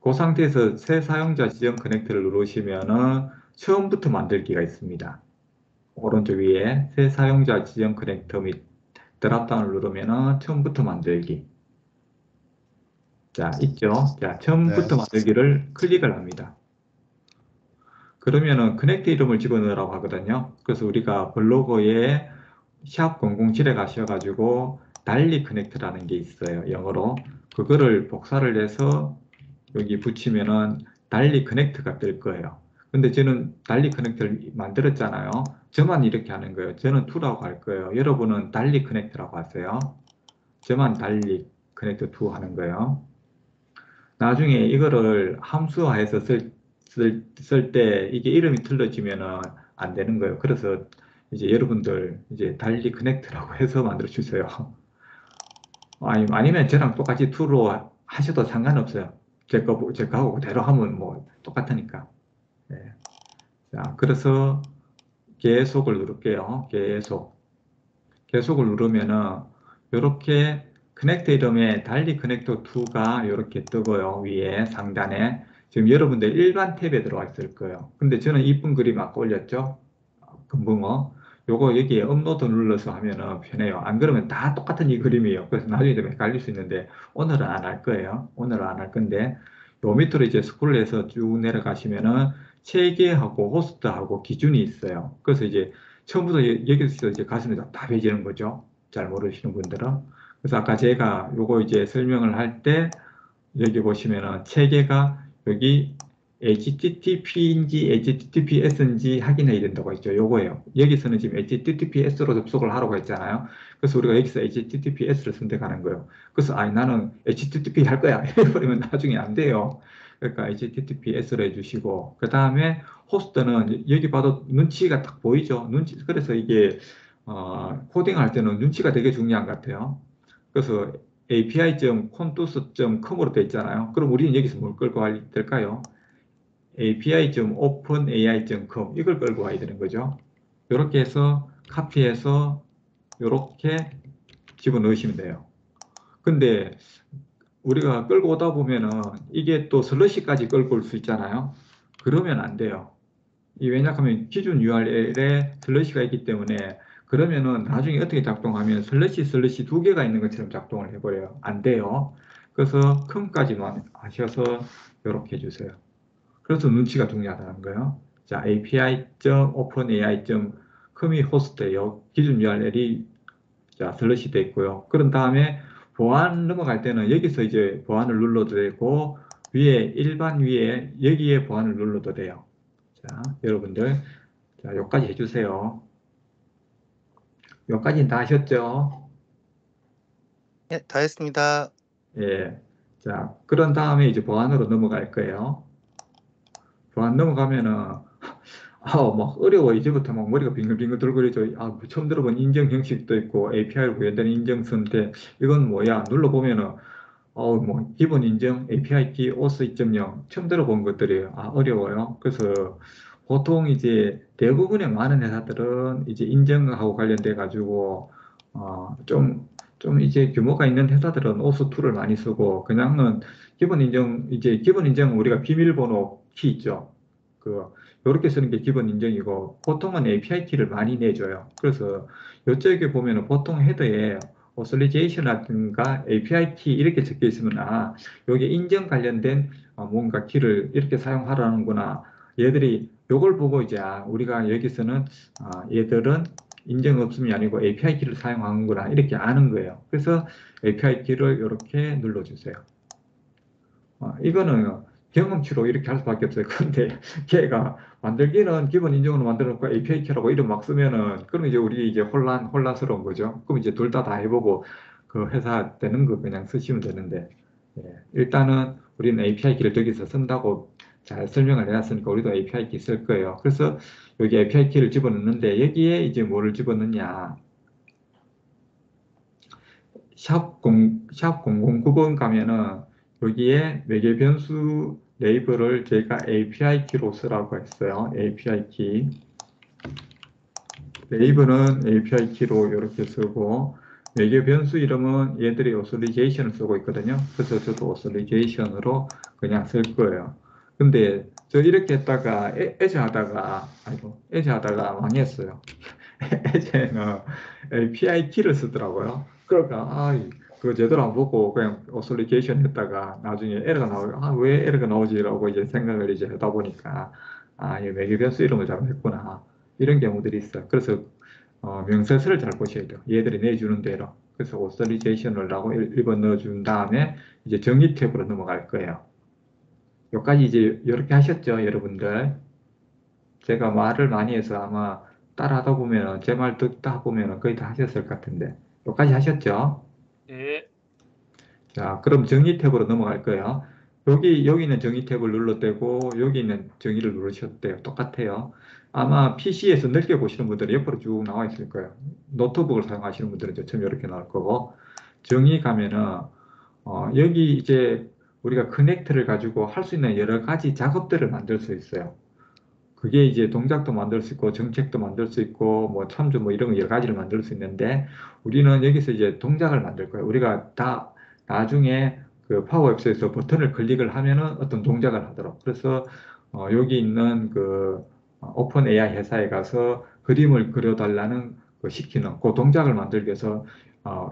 그 상태에서 새 사용자 지정 커넥터를 누르시면은 처음부터 만들기가 있습니다. 오른쪽 위에 새 사용자 지정 커넥터 및 드랍다운을 누르면은 처음부터 만들기. 자, 있죠? 자, 처음부터 네. 만들기를 클릭을 합니다. 그러면은 커넥터 이름을 집어넣으라고 하거든요. 그래서 우리가 블로그에 샵 007에 가셔가지고 달리 커넥트라는 게 있어요. 영어로. 그거를 복사를 해서 여기 붙이면은 달리 커넥트가 뜰 거예요. 근데 저는 달리 커넥트를 만들었잖아요. 저만 이렇게 하는 거예요. 저는 2라고 할 거예요. 여러분은 달리 커넥트라고 하세요. 저만 달리 커넥트 2 하는 거예요. 나중에 이거를 함수화해서 쓸 때 이게 이름이 틀려지면은 안 되는 거예요. 그래서 이제 여러분들 이제 달리 커넥트라고 해서 만들어 주세요. 아니면 저랑 똑같이 2로 하셔도 상관없어요. 제 거하고 그대로 하면 뭐 똑같으니까. 예. 자, 그래서 계속을 누를게요. 계속을 누르면은 이렇게 커넥터 이름에 달리 커넥터 2가 이렇게 뜨고요. 위에 상단에 지금 여러분들 일반 탭에 들어와 있을 거예요. 근데 저는 이쁜 그림 아까 올렸죠? 금붕어. 요거 여기에 업로드 눌러서 하면은 편해요. 안 그러면 다 똑같은 이 그림이에요. 그래서 나중에 좀 헷갈릴 수 있는데 오늘은 안 할 거예요. 오늘은 안 할 건데 요 밑으로 이제 스크롤해서 쭉 내려가시면은 체계하고 호스트하고 기준이 있어요. 그래서 이제 처음부터 여기서 이제 가슴이 답답해지는 거죠. 잘 모르시는 분들은. 그래서 아까 제가 요거 이제 설명을 할 때 여기 보시면은 체계가 여기 HTTP인지 HTTPS인지 확인해야 된다고 했죠. 요거예요. 여기서는 지금 HTTPS로 접속을 하라고 했잖아요. 그래서 우리가 여기서 HTTPS를 선택하는 거예요. 그래서 나는 HTTP 할 거야. 이래버리면 나중에 안 돼요. 그러니까 HTTPS로 해주시고 그 다음에 호스트는 여기 봐도 눈치가 딱 보이죠. 그래서 이게 코딩할 때는 눈치가 되게 중요한 것 같아요. 그래서 api.contus.com으로 되어 있잖아요. 그럼 우리는 여기서 뭘 끌고 와야 될까요? api.openai.com 이걸 끌고 와야 되는 거죠. 이렇게 해서 카피해서 이렇게 집어넣으시면 돼요. 근데 우리가 끌고 오다 보면은 이게 또 슬러시까지 끌고 올 수 있잖아요. 그러면 안 돼요. 왜냐하면 기준 URL에 슬러시가 있기 때문에 그러면은 나중에 어떻게 작동하면 슬러시 두 개가 있는 것처럼 작동을 해버려요. 안 돼요. 그래서 컴까지만 하셔서 이렇게 해주세요. 그래서 눈치가 중요하다는 거예요. 자, api.openai.com이 호스트예요. 기준 URL이 자, 슬러시 돼 있고요. 그런 다음에 보안 넘어갈 때는 여기서 이제 보안을 눌러도 되고 일반 위에 여기에 보안을 눌러도 돼요. 자, 여러분들 자, 여기까지 해주세요. 여기까지는 다 하셨죠? 예, 다 했습니다. 예. 자, 그런 다음에 이제 보안으로 넘어갈 거예요. 안 넘어가면은 막 어려워. 이제부터 막 머리가 빙글빙글 돌고 그러죠. 뭐 처음 들어본 인증 형식도 있고 API로 구현되는 인증서인데 이건 뭐야? 눌러보면은 뭐 기본 인증 API 키 OS 2.0 처음 들어본 것들이에요. 어려워요. 그래서 보통 이제 대부분의 많은 회사들은 이제 인증하고 관련돼 가지고 좀 이제 규모가 있는 회사들은 OS2를 많이 쓰고 그냥은 기본 인증은 우리가 비밀번호 키 있죠. 요렇게 쓰는 게 기본 인증이고 보통은 API 키를 많이 내줘요. 그래서 이쪽에 보면은 보통 헤더에 authorization이라든가 API 키 이렇게 적혀 있으면 여기 인증 관련된 뭔가 키를 이렇게 사용하라는구나. 얘들이 요걸 보고 이제 우리가 여기서는 얘들은 인증 없음이 아니고 API 키를 사용하는구나 이렇게 아는 거예요. 그래서 API 키를 이렇게 눌러주세요. 이거는 경험치로 이렇게 할 수밖에 없어요. 그런데 걔가 만들기는 기본 인증으로 만들어 놓고 API 키라고 이름 막 쓰면은 그럼 이제 우리 이제 혼란스러운 거죠. 그럼 이제 둘 다 해보고 그 회사 되는 거 그냥 쓰시면 되는데 일단은 우리는 API 키를 저기서 쓴다고 잘 설명을 해놨으니까 우리도 API 키 쓸 거예요. 그래서 여기 API 키를 집어넣는데 여기에 이제 뭐를 집어넣냐? 샵 009번 가면은 여기에 매개 변수 레이블을 제가 API 키로 쓰라고 했어요. API 키. 레이블은 API 키로 이렇게 쓰고 매개 변수 이름은 얘들이 authorization을 쓰고 있거든요. 그래서 저도 authorization으로 그냥 쓸 거예요. 근데 저 이렇게 했다가 에제 하다가 망했어요. 에제는 API 키를 쓰더라고요. 그러니까 그거 제대로 안 보고 그냥 authentication 했다가 나중에 에러가 나오고 왜 에러가 나오지라고 이제 생각을 이제 하다 보니까 이 매개 변수 이름을 잘못했구나 이런 경우들이 있어요. 그래서 명세서를 잘 보셔야 돼요. 얘들이 내주는 대로. 그래서 authorization을 하고 1번 넣어준 다음에 이제 정의 탭으로 넘어갈 거예요. 여기까지 이제 이렇게 하셨죠, 여러분들? 제가 말을 많이 해서 아마 따라 하다 보면 제 말 듣다 보면 거의 다 하셨을 것 같은데 여기까지 하셨죠? 예. 자, 그럼 정의 탭으로 넘어갈 거예요. 여기는 정의 탭을 눌러대고 여기는 정의를 누르셔도 돼요. 똑같아요. 아마 PC에서 넓게 보시는 분들은 옆으로 쭉 나와 있을 거예요. 노트북을 사용하시는 분들은 처음 이렇게 나올 거고 정의 가면은 여기 이제 우리가 커넥트를 가지고 할 수 있는 여러 가지 작업들을 만들 수 있어요. 그게 이제 동작도 만들 수 있고 정책도 만들 수 있고 뭐 참조 뭐 이런 거 여러 가지를 만들 수 있는데 우리는 여기서 이제 동작을 만들 거예요. 우리가 다 나중에 그 파워 앱스에서 버튼을 클릭을 하면은 어떤 동작을 하도록. 그래서 여기 있는 그 오픈 AI 회사에 가서 그림을 그려달라는 시키는 그 동작을 만들기 위해서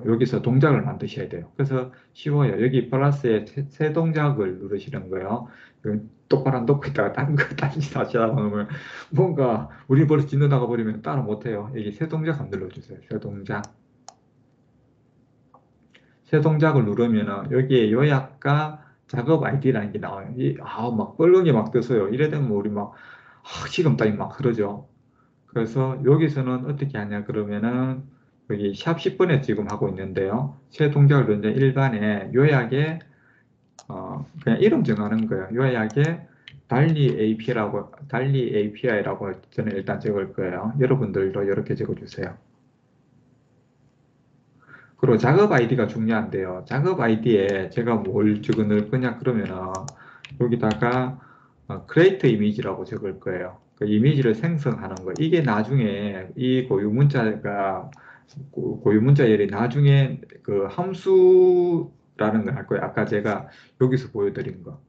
여기서 동작을 만드셔야 돼요. 그래서 쉬워요. 여기 플러스에 새 동작을 누르시는 거예요. 똑바로 안 놓고 있다가 딴 짓 하시다 보면 뭔가 우리 버릇 짓는다가 버리면 따라 못해요. 여기 새 동작 한번 눌러주세요. 새 동작. 새 동작을 누르면은 여기에 요약과 작업 아이디라는 게 나와요. 막 뻘건이 막 떠서요. 이래 되면 우리 막 식은땀이 막 흐르죠. 그래서 여기서는 어떻게 하냐 그러면은 여기 샵 10번에 지금 하고 있는데요. 새 동작을 누르는데 일반에 요약에 그냥 이름 정하는 거예요. 요약에 달리 API라고 저는 일단 적을 거예요. 여러분들도 이렇게 적어주세요. 그리고 작업 아이디가 중요한데요. 작업 아이디에 제가 뭘 적어 넣을 거냐 그러면은 여기다가 create image라고 적을 거예요. 그 이미지를 생성하는 거. 이게 나중에 이 고유문자열이 나중에 그 함수라는 걸 할 거예요. 아까 제가 여기서 보여드린 거.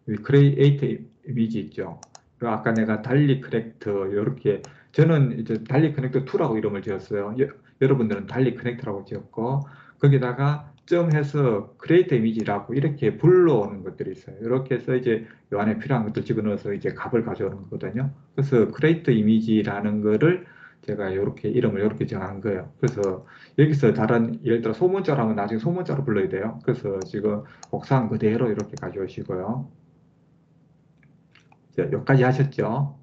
여기 create image 있죠. 아까 내가 달리 커넥터 이렇게 저는 이제 달리 커넥터 2라고 이름을 지었어요. 여러분들은 달리 커넥터라고 지었고 거기다가 점해서 create image라고 이렇게 불러오는 것들이 있어요. 이렇게 해서 이제 이 안에 필요한 것들 집어넣어서 이제 값을 가져오는 거거든요. 그래서 create image라는 거를 제가 이렇게 이름을 이렇게 정한 거예요. 그래서 여기서 다른 예를 들어 소문자라면 나중에 소문자로 불러야 돼요. 그래서 지금 곡상 그대로 이렇게 가져오시고요. 자, 여기까지 하셨죠?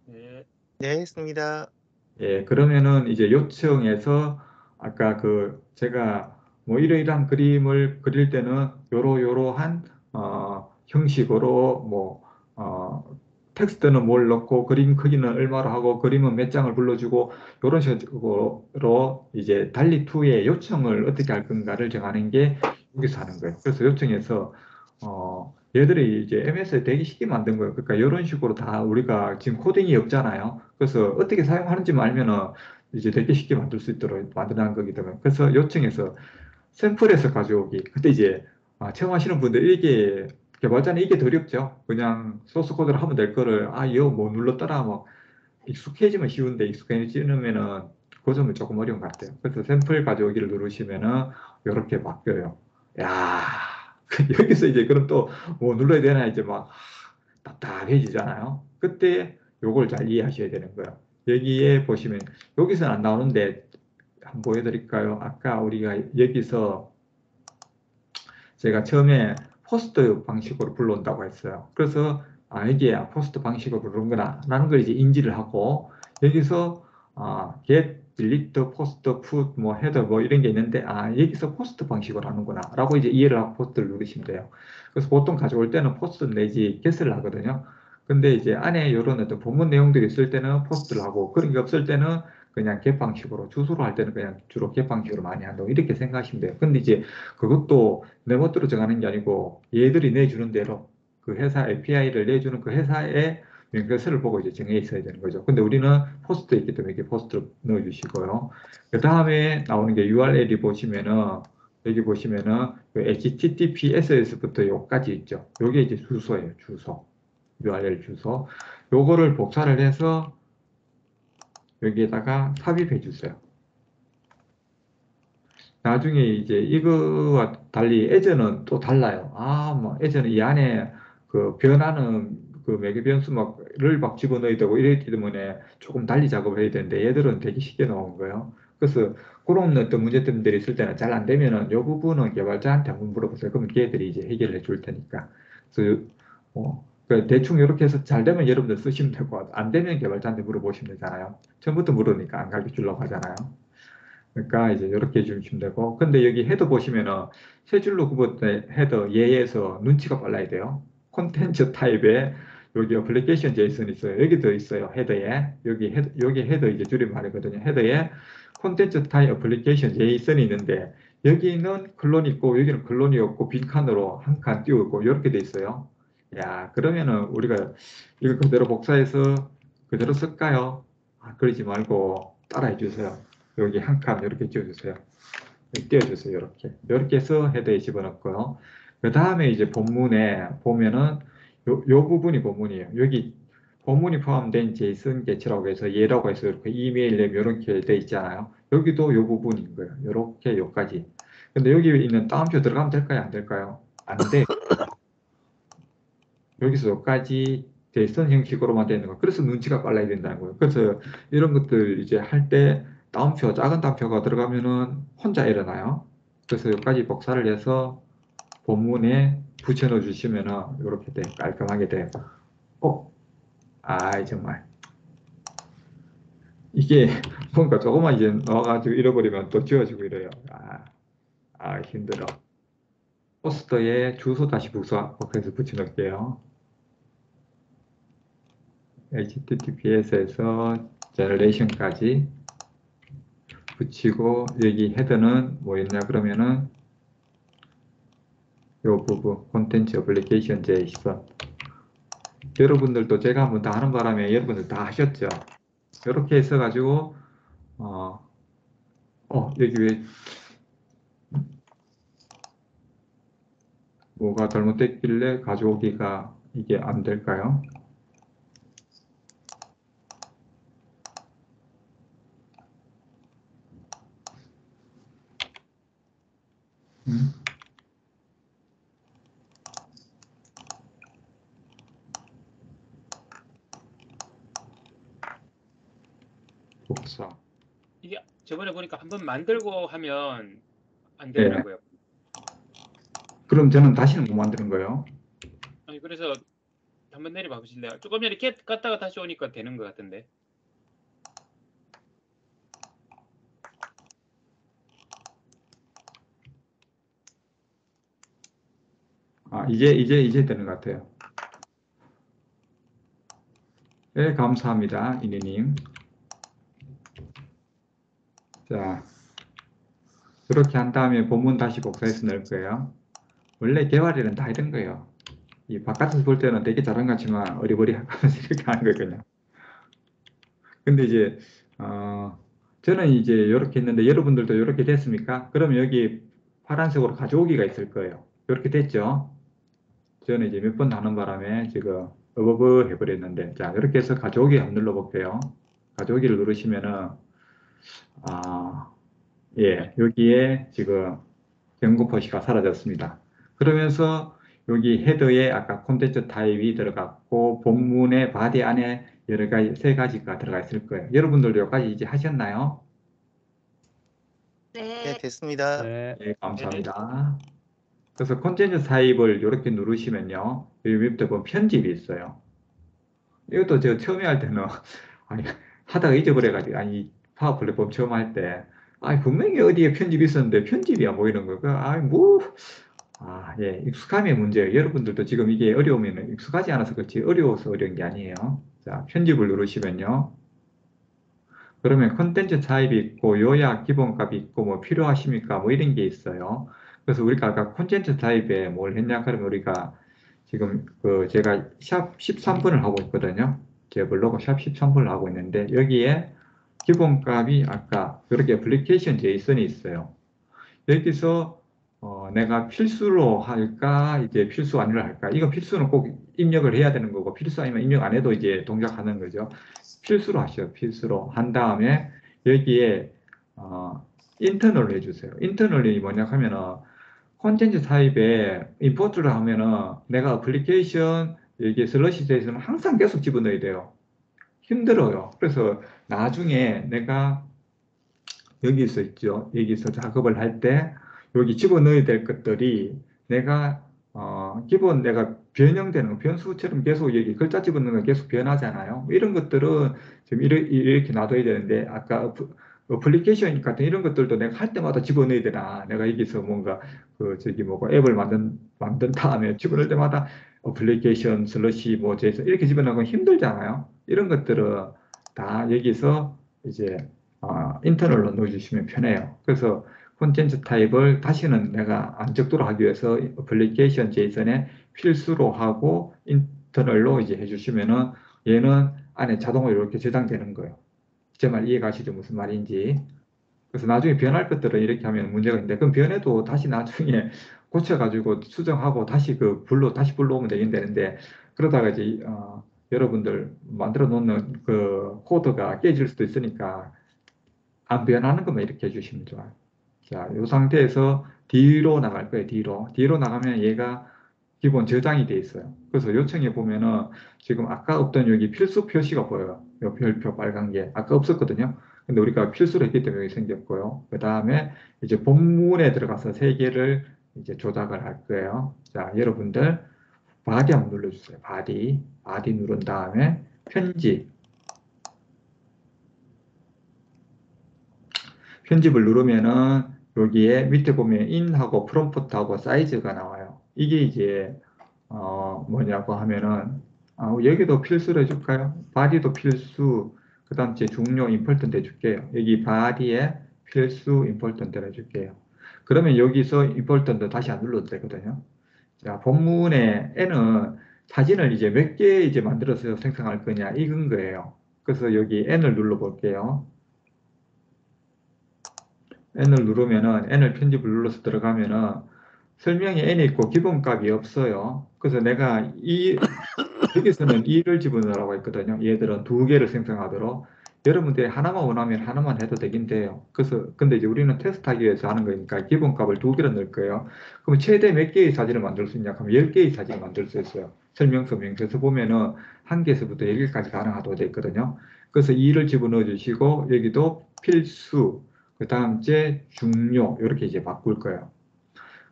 예. 네, 했습니다. 예, 그러면은 이제 요청해서 아까 제가 뭐 이러이러한 그림을 그릴 때는 요러요러한 형식으로 뭐 텍스트는 뭘 넣고 그림 크기는 얼마로 하고 그림은 몇 장을 불러주고 이런 식으로 이제 달리2의 요청을 어떻게 할 건가를 정하는 게 여기서 하는 거예요. 그래서 요청해서 얘들이 이제 MS에 되게 쉽게 만든 거예요. 그러니까 이런 식으로 다 우리가 지금 코딩이 없잖아요. 그래서 어떻게 사용하는지만 알면은 이제 되게 쉽게 만들 수 있도록 만들어낸 거기 때문에 그래서 요청해서 샘플에서 가져오기. 그때 이제 처음 하시는 분들 이게 개발자는 이게 더 어렵죠. 그냥 소스 코드를 하면 될 거를 이거 뭐 눌렀더라 뭐 익숙해지면 쉬운데 익숙해지면은 그 점은 조금 어려운 것 같아요. 그래서 샘플 가져오기를 누르시면은 이렇게 바뀌어요. 야 여기서 이제 그럼 또 뭐 눌러야 되나 이제 막 답답해지잖아요. 그때 요걸 잘 이해하셔야 되는 거예요. 여기에 보시면 여기서는 안 나오는데 한번 보여드릴까요? 아까 우리가 여기서 제가 처음에 포스트 방식으로 불러온다고 했어요. 그래서 이게 포스트 방식으로 부르는구나 라는 걸 이제 인지를 하고 여기서 get, delete, post, put, 뭐 header 뭐 이런 게 있는데 여기서 포스트 방식으로 하는구나 라고 이제 이해를 하고 포스트를 누르시면 돼요. 그래서 보통 가져올 때는 포스트 내지 get을 하거든요. 근데 이제 안에 이런 어떤 본문 내용들이 있을 때는 포스트를 하고 그런 게 없을 때는 그냥 get 방식으로 주소로 할 때는 그냥 주로 get 방식으로 많이 한다고 이렇게 생각하시면 돼요. 근데 이제 그것도 내 멋대로 정하는 게 아니고 얘들이 내주는 대로 그 회사 API를 내주는 그 회사의 명령서를 보고 이제 정해 있어야 되는 거죠. 근데 우리는 포스트에 있기 때문에 이렇게 포스트를 넣어주시고요. 그 다음에 나오는 게 URL이 보시면은 여기 보시면은 그 HTTPS에서부터 요까지 있죠. 요게 이제 주소예요. 주소. URL 주소. 요거를 복사를 해서 여기에다가 삽입해 주세요. 나중에 이제 이거와 달리 에저는 또 달라요. 뭐 에저는 이 안에 그 변하는 그 매개 변수 막을 막 집어넣어야 되고 이랬기 때문에 조금 달리 작업을 해야 되는데 얘들은 되게 쉽게 나온 거예요. 그래서 그런 어떤 문제점들이 있을 때는 잘 안 되면은 이 부분은 개발자한테 한번 물어보세요. 그러면 걔들이 이제 해결해 줄 테니까. 그래서 그 대충 이렇게 해서 잘 되면 여러분들 쓰시면 되고 안 되면 개발자한테 물어보시면 되잖아요. 처음부터 물으니까 안 가르쳐 주려고 하잖아요. 그러니까 이제 이렇게 해주시면 되고 근데 여기 헤더 보시면은 세 줄로 구분된 헤더 예에서 눈치가 빨라야 돼요. 콘텐츠 타입에 여기 어플리케이션 제이슨 있어요. 여기도 있어요. 헤더에 여기 헤더 이제 줄임말이거든요. 헤더에 콘텐츠 타입 어플리케이션 제이슨이 있는데 여기는 클론이 있고 여기는 클론이 없고 빈칸으로 한 칸 띄우고 이렇게 돼 있어요. 야 그러면은 우리가 이거 그대로 복사해서 그대로 쓸까요? 그러지 말고 따라해 주세요. 여기 한 칸 이렇게 띄워주세요. 띄워주세요. 이렇게 해서 헤더에 집어넣고요. 그 다음에 이제 본문에 보면은 요 부분이 본문이에요. 여기 본문이 포함된 제이슨 개체라고 해서 얘라고 해서 이렇게 이메일 램 이렇게 돼 있잖아요. 여기도 요 부분인 거예요. 이렇게 요까지. 근데 여기 있는 다운표 들어가면 될까요? 안 될까요? 안 돼. 여기서 여기까지 대선 형식으로만 되는 거. 그래서 눈치가 빨라야 된다는 거예요. 그래서 이런 것들 이제 할 때 다운표, 작은 다운표가 들어가면은 혼자 일어나요. 그래서 여기까지 복사를 해서 본문에 붙여 넣어 주시면은 이렇게 돼. 깔끔하게 돼요. 정말. 이게 뭔가 조금만 이제 넣어가지고 잃어버리면 또 지워지고 이래요. 힘들어. 포스터에 주소 다시 복사해서 붙여 넣을게요. HTTPS에서 제너레이션까지 붙이고 여기 헤더는 뭐였냐 그러면은 요 부분 콘텐츠 어플리케이션 제이슨 여러분들도 제가 한번 다 하는 바람에 여러분들 다 하셨죠. 이렇게 해서 가지고 여기 왜 뭐가 잘못됐길래 가져오기가 이게 안 될까요? 음? 복사. 이게 저번에 보니까 한번 만들고 하면 안 네. 되더라고요. 그럼 저는 다시는 못 만드는 거예요. 아니 그래서 한번 내려봐 보실래요? 조금 전에 캣 갔다가 다시 오니까 되는 것 같은데. 이제 되는 것 같아요. 네, 감사합니다. 이니님. 자, 그렇게 한 다음에 본문 다시 복사해서 넣을 거예요. 원래 개발일은 다 이런 거예요. 이 바깥에서 볼 때는 되게 잘한 것 같지만 어리버리하면서 이렇게 하는 거거든요. 근데 이제 저는 이제 이렇게 했는데 여러분들도 이렇게 됐습니까? 그러면 여기 파란색으로 가져오기가 있을 거예요. 이렇게 됐죠? 저는 이제 몇 번 하는 바람에 지금 어버버 해버렸는데, 자, 이렇게 해서 가져오기 한번 눌러볼게요. 가져오기를 누르시면은 예, 여기에 지금 경고 표시가 사라졌습니다. 그러면서 여기 헤더에 아까 콘텐츠 타입이 들어갔고 본문의 바디 안에 여러 가지 세 가지가 들어가 있을 거예요. 여러분들도 여기까지 이제 하셨나요? 네, 됐습니다. 네. 네, 감사합니다. 그래서 콘텐츠 타입을 이렇게 누르시면요, 여기 밑에 보면 편집이 있어요. 이것도 제가 처음에 할 때는 아니, 하다가 잊어버려가지고 파워 플랫폼 처음 할 때 분명히 어디에 편집이 있었는데 편집이 안 보이는 거가 예, 익숙함의 문제예요. 여러분들도 지금 이게 어려우면 익숙하지 않아서 그렇지 어려워서 어려운 게 아니에요. 자, 편집을 누르시면요. 그러면 컨텐츠 타입이 있고 요약 기본값이 있고 뭐 필요하십니까? 뭐 이런 게 있어요. 그래서 우리가 아까 콘텐츠 타입에 뭘 했냐? 그러면 우리가 지금 제가 샵 13분을 하고 있거든요. 제 블로그 샵 13분을 하고 있는데 여기에 기본값이 아까 이렇게 애플리케이션 제이슨이 있어요. 여기서 내가 필수로 할까, 이제 필수 아니로 할까? 이거 필수는 꼭 입력을 해야 되는 거고, 필수 아니면 입력 안 해도 이제 동작하는 거죠. 필수로 하시죠. 필수로. 한 다음에 여기에, 인터널로 해주세요. 인터널이 뭐냐 하면은, 콘텐츠 타입에 임포트를 하면은, 내가 애플리케이션, 여기 슬러시에 있으면 항상 계속 집어넣어야 돼요. 힘들어요. 그래서 나중에 내가 여기서 있죠. 여기서 작업을 할 때 여기 집어넣어야 될 것들이 내가 기본 내가 변형되는 변수처럼 계속 여기 글자 집어넣는 거 계속 변하잖아요. 이런 것들은 지금 이렇게 놔둬야 되는데 아까 어플리케이션 같은 이런 것들도 내가 할 때마다 집어넣어야 되나. 내가 여기서 뭔가 앱을 만든 다음에 집어넣을 때마다 어플리케이션 슬러시 뭐 제이슨 이렇게 집어넣으면 힘들잖아요. 이런 것들은 다 여기서 이제 인터널로 넣어주시면 편해요. 그래서 콘텐츠 타입을 다시는 내가 안 적도록 하기 위해서 애플리케이션 제이슨에 필수로 하고 인터널로 이제 해주시면은 얘는 안에 자동으로 이렇게 저장되는 거예요. 제 말 이해 가시죠? 무슨 말인지. 그래서 나중에 변할 것들은 이렇게 하면 문제가 있는데 그럼 변해도 다시 나중에 고쳐가지고 수정하고 다시 다시 불러오면 되는데 그러다가 이제 여러분들 만들어 놓는 그 코드가 깨질 수도 있으니까 안 변하는 것만 이렇게 해주시면 좋아요. 자, 이 상태에서 뒤로 나갈 거예요. 뒤로 나가면 얘가 기본 저장이 돼 있어요. 그래서 요청해 보면은 지금 아까 없던 여기 필수 표시가 보여요. 이 별표 빨간 게 아까 없었거든요. 근데 우리가 필수로 했기 때문에 여기 생겼고요. 그 다음에 이제 본문에 들어가서 세 개를 이제 조작을 할 거예요. 자, 여러분들 바디 한번 눌러주세요. 바디 누른 다음에 편집을 누르면은 여기에 밑에 보면 인하고 프롬프트하고 사이즈가 나와요. 이게 이제 뭐냐고 하면은 여기도 필수로 해줄까요? 바디도 필수, 그 다음 제 중요 임포턴트 해줄게요. 여기 바디에 필수 임포턴트 해줄게요. 그러면 여기서 임포턴트 다시 안 눌러도 되거든요. 자, 본문에 N은 사진을 이제 몇 개 이제 만들어서 생성할 거냐 이건 거예요. 그래서 여기 N을 눌러 볼게요. N을 누르면은 N을 편집을 눌러서 들어가면은 설명이 N이 있고 기본값이 없어요. 그래서 내가 여기서는 2를 집어넣으라고 했거든요. 얘들은 두 개를 생성하도록. 여러분들이 하나만 원하면 하나만 해도 되긴 돼요. 근데 이제 우리는 테스트하기 위해서 하는 거니까 기본값을 두 개를 넣을 거예요. 그럼 최대 몇 개의 사진을 만들 수 있냐? 그럼 10개의 사진을 만들 수 있어요. 설명서 명에서 보면은 1개에서부터 10개까지 가능하다고 되어 있거든요. 그래서 2를 집어넣어 주시고 여기도 필수, 그 다음 제 중요 이렇게 이제 바꿀 거예요.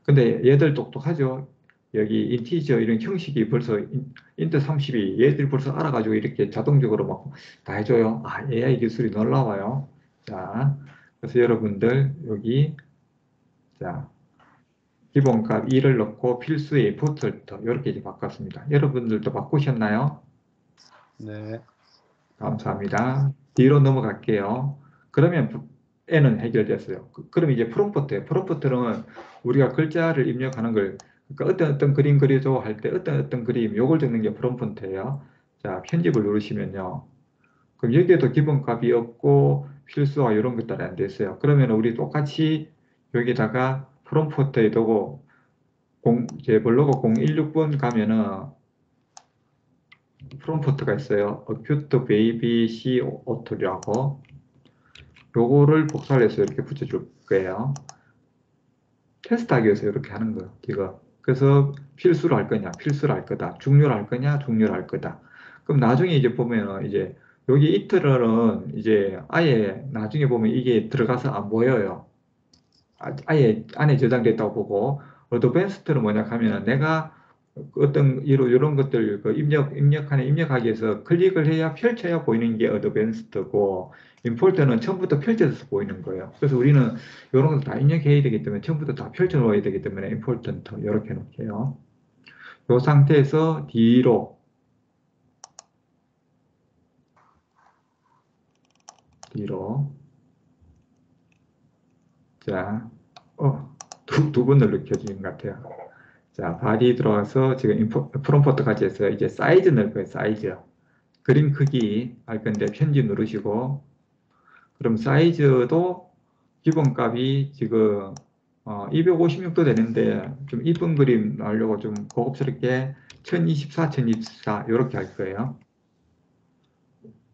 근데 얘들 똑똑하죠. 여기 인티저 이런 형식이 벌써 인트 32 얘들이 벌써 알아가지고 이렇게 자동적으로 막 다 해줘요. AI 기술이 놀라워요. 자, 그래서 여러분들 여기 자 기본값 2를 넣고 필수의 임포트부터 이렇게 이제 바꿨습니다. 여러분들도 바꾸셨나요? 네. 감사합니다. 뒤로 넘어갈게요. 그러면 N은 해결됐어요. 그럼 이제 프롬프트예요. 프롬프트는 우리가 글자를 입력하는 걸, 그러니까 어떤 그림 그려줘 할 때 어떤 그림, 요걸 적는 게 프롬프트예요. 자, 편집을 누르시면요. 그럼 여기에도 기본값이 없고 필수와 이런 것들이 안 됐어요. 그러면 우리 똑같이 여기다가 프롬프트에 두고 제 블로그 016번 가면은 프롬프트가 있어요. acute baby C auth라고. 요거를 복사를 해서 이렇게 붙여줄 거예요. 테스트하기 위해서 이렇게 하는 거예요. 이거. 그래서 필수로 할 거냐, 필수로 할 거다. 중요로 할 거냐, 중요로 할 거다. 그럼 나중에 이제 보면은 이제 여기 이틀은 이제 아예 나중에 보면 이게 들어가서 안 보여요. 아예 안에 저장됐다고 보고, 어드밴스드는 뭐냐 하면은 내가 어떤 이런 것들 그 입력하기 위해서 클릭을 해야 펼쳐야 보이는 게 어드밴스드고, 임포트는 처음부터 펼쳐져서 보이는 거예요. 그래서 우리는 이런 것도 다 입력해야 되기 때문에 처음부터 다 펼쳐 놓아야 되기 때문에 임포턴트 이렇게 놓게요. 이 상태에서 뒤로 자, 두 번 눌러주신 것 같아요. 자, 바디 들어와서 지금 프롬프트까지 해서 이제 사이즈 넣을 거예요. 사이즈. 그림 크기 할 건데 편집 누르시고, 그럼 사이즈도 기본값이 지금 256도 되는데 좀 이쁜 그림 나오려고 좀 고급스럽게 1024, 1024 이렇게 할 거예요.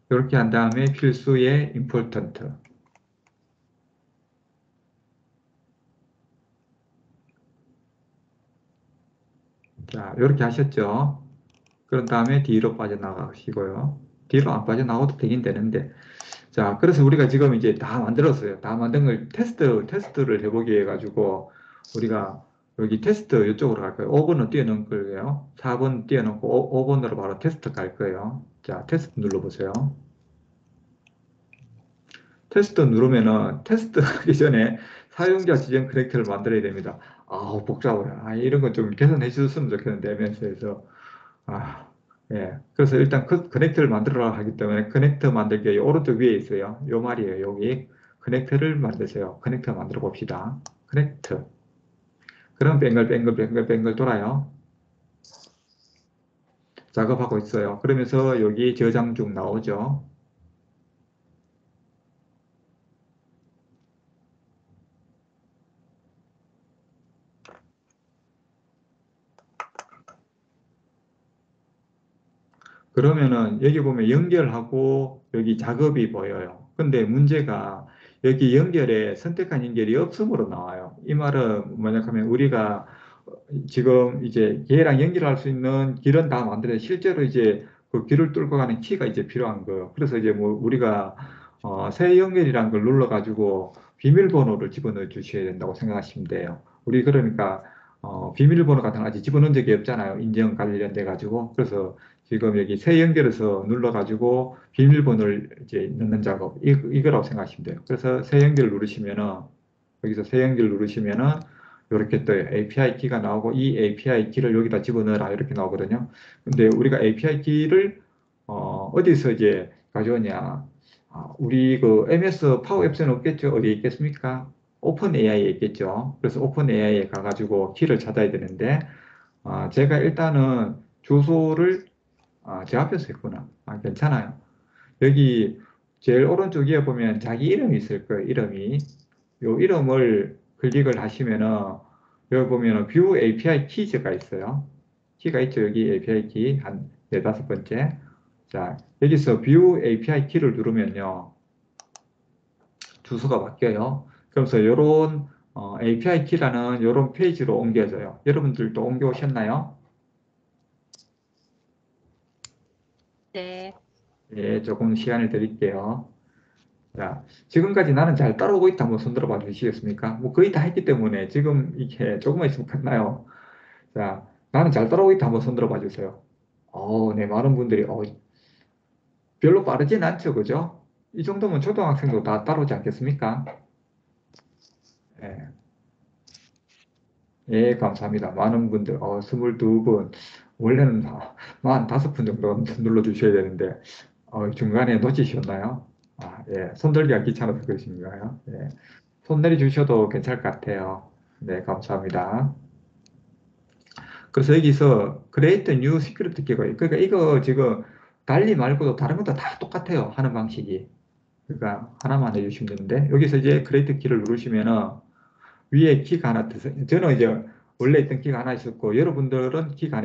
이렇게 한 다음에 필수의 important. 자, 이렇게 하셨죠? 그런 다음에 뒤로 빠져나가시고요. 뒤로 안 빠져나가도 되긴 되는데. 자, 그래서 우리가 지금 이제 다 만들었어요. 다 만든 걸 테스트를 해보기 위해 가지고 우리가 여기 테스트 이쪽으로 갈 거예요. 5번은 띄워놓을 거예요. 4번 띄워놓고 5번으로 바로 테스트 갈 거예요. 자, 테스트 눌러보세요. 테스트 누르면은 테스트 하기 전에 사용자 지정 커넥터를 만들어야 됩니다. 아우, 복잡해요. 이런 거 좀 개선해 주셨으면 좋겠는데, MS에서. 예. 그래서 일단 커넥터를 만들어라 하기 때문에 커넥터 만들기 이 오른쪽 위에 있어요. 요 말이에요. 여기 커넥터를 만드세요. 커넥터 만들어 봅시다. 커넥터. 그럼 뱅글 돌아요. 작업하고 있어요. 그러면서 여기 저장 중 나오죠. 그러면은 여기 보면 연결하고 여기 작업이 보여요. 근데 문제가 여기 연결에 선택한 연결이 없음으로 나와요. 이 말은 뭐냐 하면 우리가 지금 이제 걔랑 연결할 수 있는 길은 다 만들어요. 실제로 이제 그 길을 뚫고 가는 키가 이제 필요한 거예요. 그래서 이제 뭐 우리가 새 연결이라는 걸 눌러가지고 비밀번호를 집어넣어 주셔야 된다고 생각하시면 돼요. 우리 그러니까 비밀번호 같은 거 아직 집어넣은 적이 없잖아요. 인증 관련돼 가지고. 그래서 지금 여기 새 연결해서 눌러가지고 비밀번호를 이제 넣는 작업 이거라고 생각하시면 돼요. 그래서 새 연결 누르시면은 여기서 새 연결 누르시면은 이렇게 또 API 키가 나오고 이 API 키를 여기다 집어넣어라 이렇게 나오거든요. 근데 우리가 API 키를 어디서 이제 가져오냐? 우리 그 MS 파워 앱스는 없겠죠? 어디에 있겠습니까? 오픈 AI에 있겠죠. 그래서 오픈 AI에 가가지고 키를 찾아야 되는데 제가 일단은 주소를 제 앞에서 했구나. 괜찮아요. 여기 제일 오른쪽 위에 보면 자기 이름이 있을 거예요. 이름이. 요 이름을 클릭을 하시면은 여기 보면은 뷰 API 키즈가 있어요. 키가 있죠. 여기 API 키 한 네다섯 번째. 자, 여기서 뷰 API 키를 누르면요. 주소가 바뀌어요. 그래서 요런 API 키라는 요런 페이지로 옮겨져요. 여러분들도 옮겨 오셨나요? 네. 예, 조금 시간을 드릴게요. 자, 지금까지 나는 잘 따라오고 있다 한번 손들어 봐 주시겠습니까? 뭐 거의 다 했기 때문에 지금 이게 조금만 있으면 끝나요. 자, 나는 잘 따라오고 있다 한번 손들어 봐 주세요. 네, 많은 분들이 별로 빠르진 않죠, 그죠? 이 정도면 초등학생도 다 따라오지 않겠습니까? 예. 예, 감사합니다. 많은 분들, 22분, 원래는 45분 정도 눌러주셔야 되는데, 중간에 놓치셨나요? 예, 손들기가 귀찮아서 그러신가요? 예, 손 내려주셔도 괜찮을 것 같아요. 네, 감사합니다. 그래서 여기서 create new secret 키가, 그러니까 이거 지금 달리 말고도 다른 것도 다 똑같아요. 하는 방식이. 그러니까 하나만 해주시면 되는데, 여기서 이제 create 키를 누르시면은 위에 키가 하나 뜨세요. 저는 이제 원래 있던 키가 하나 있었고, 여러분들은 키가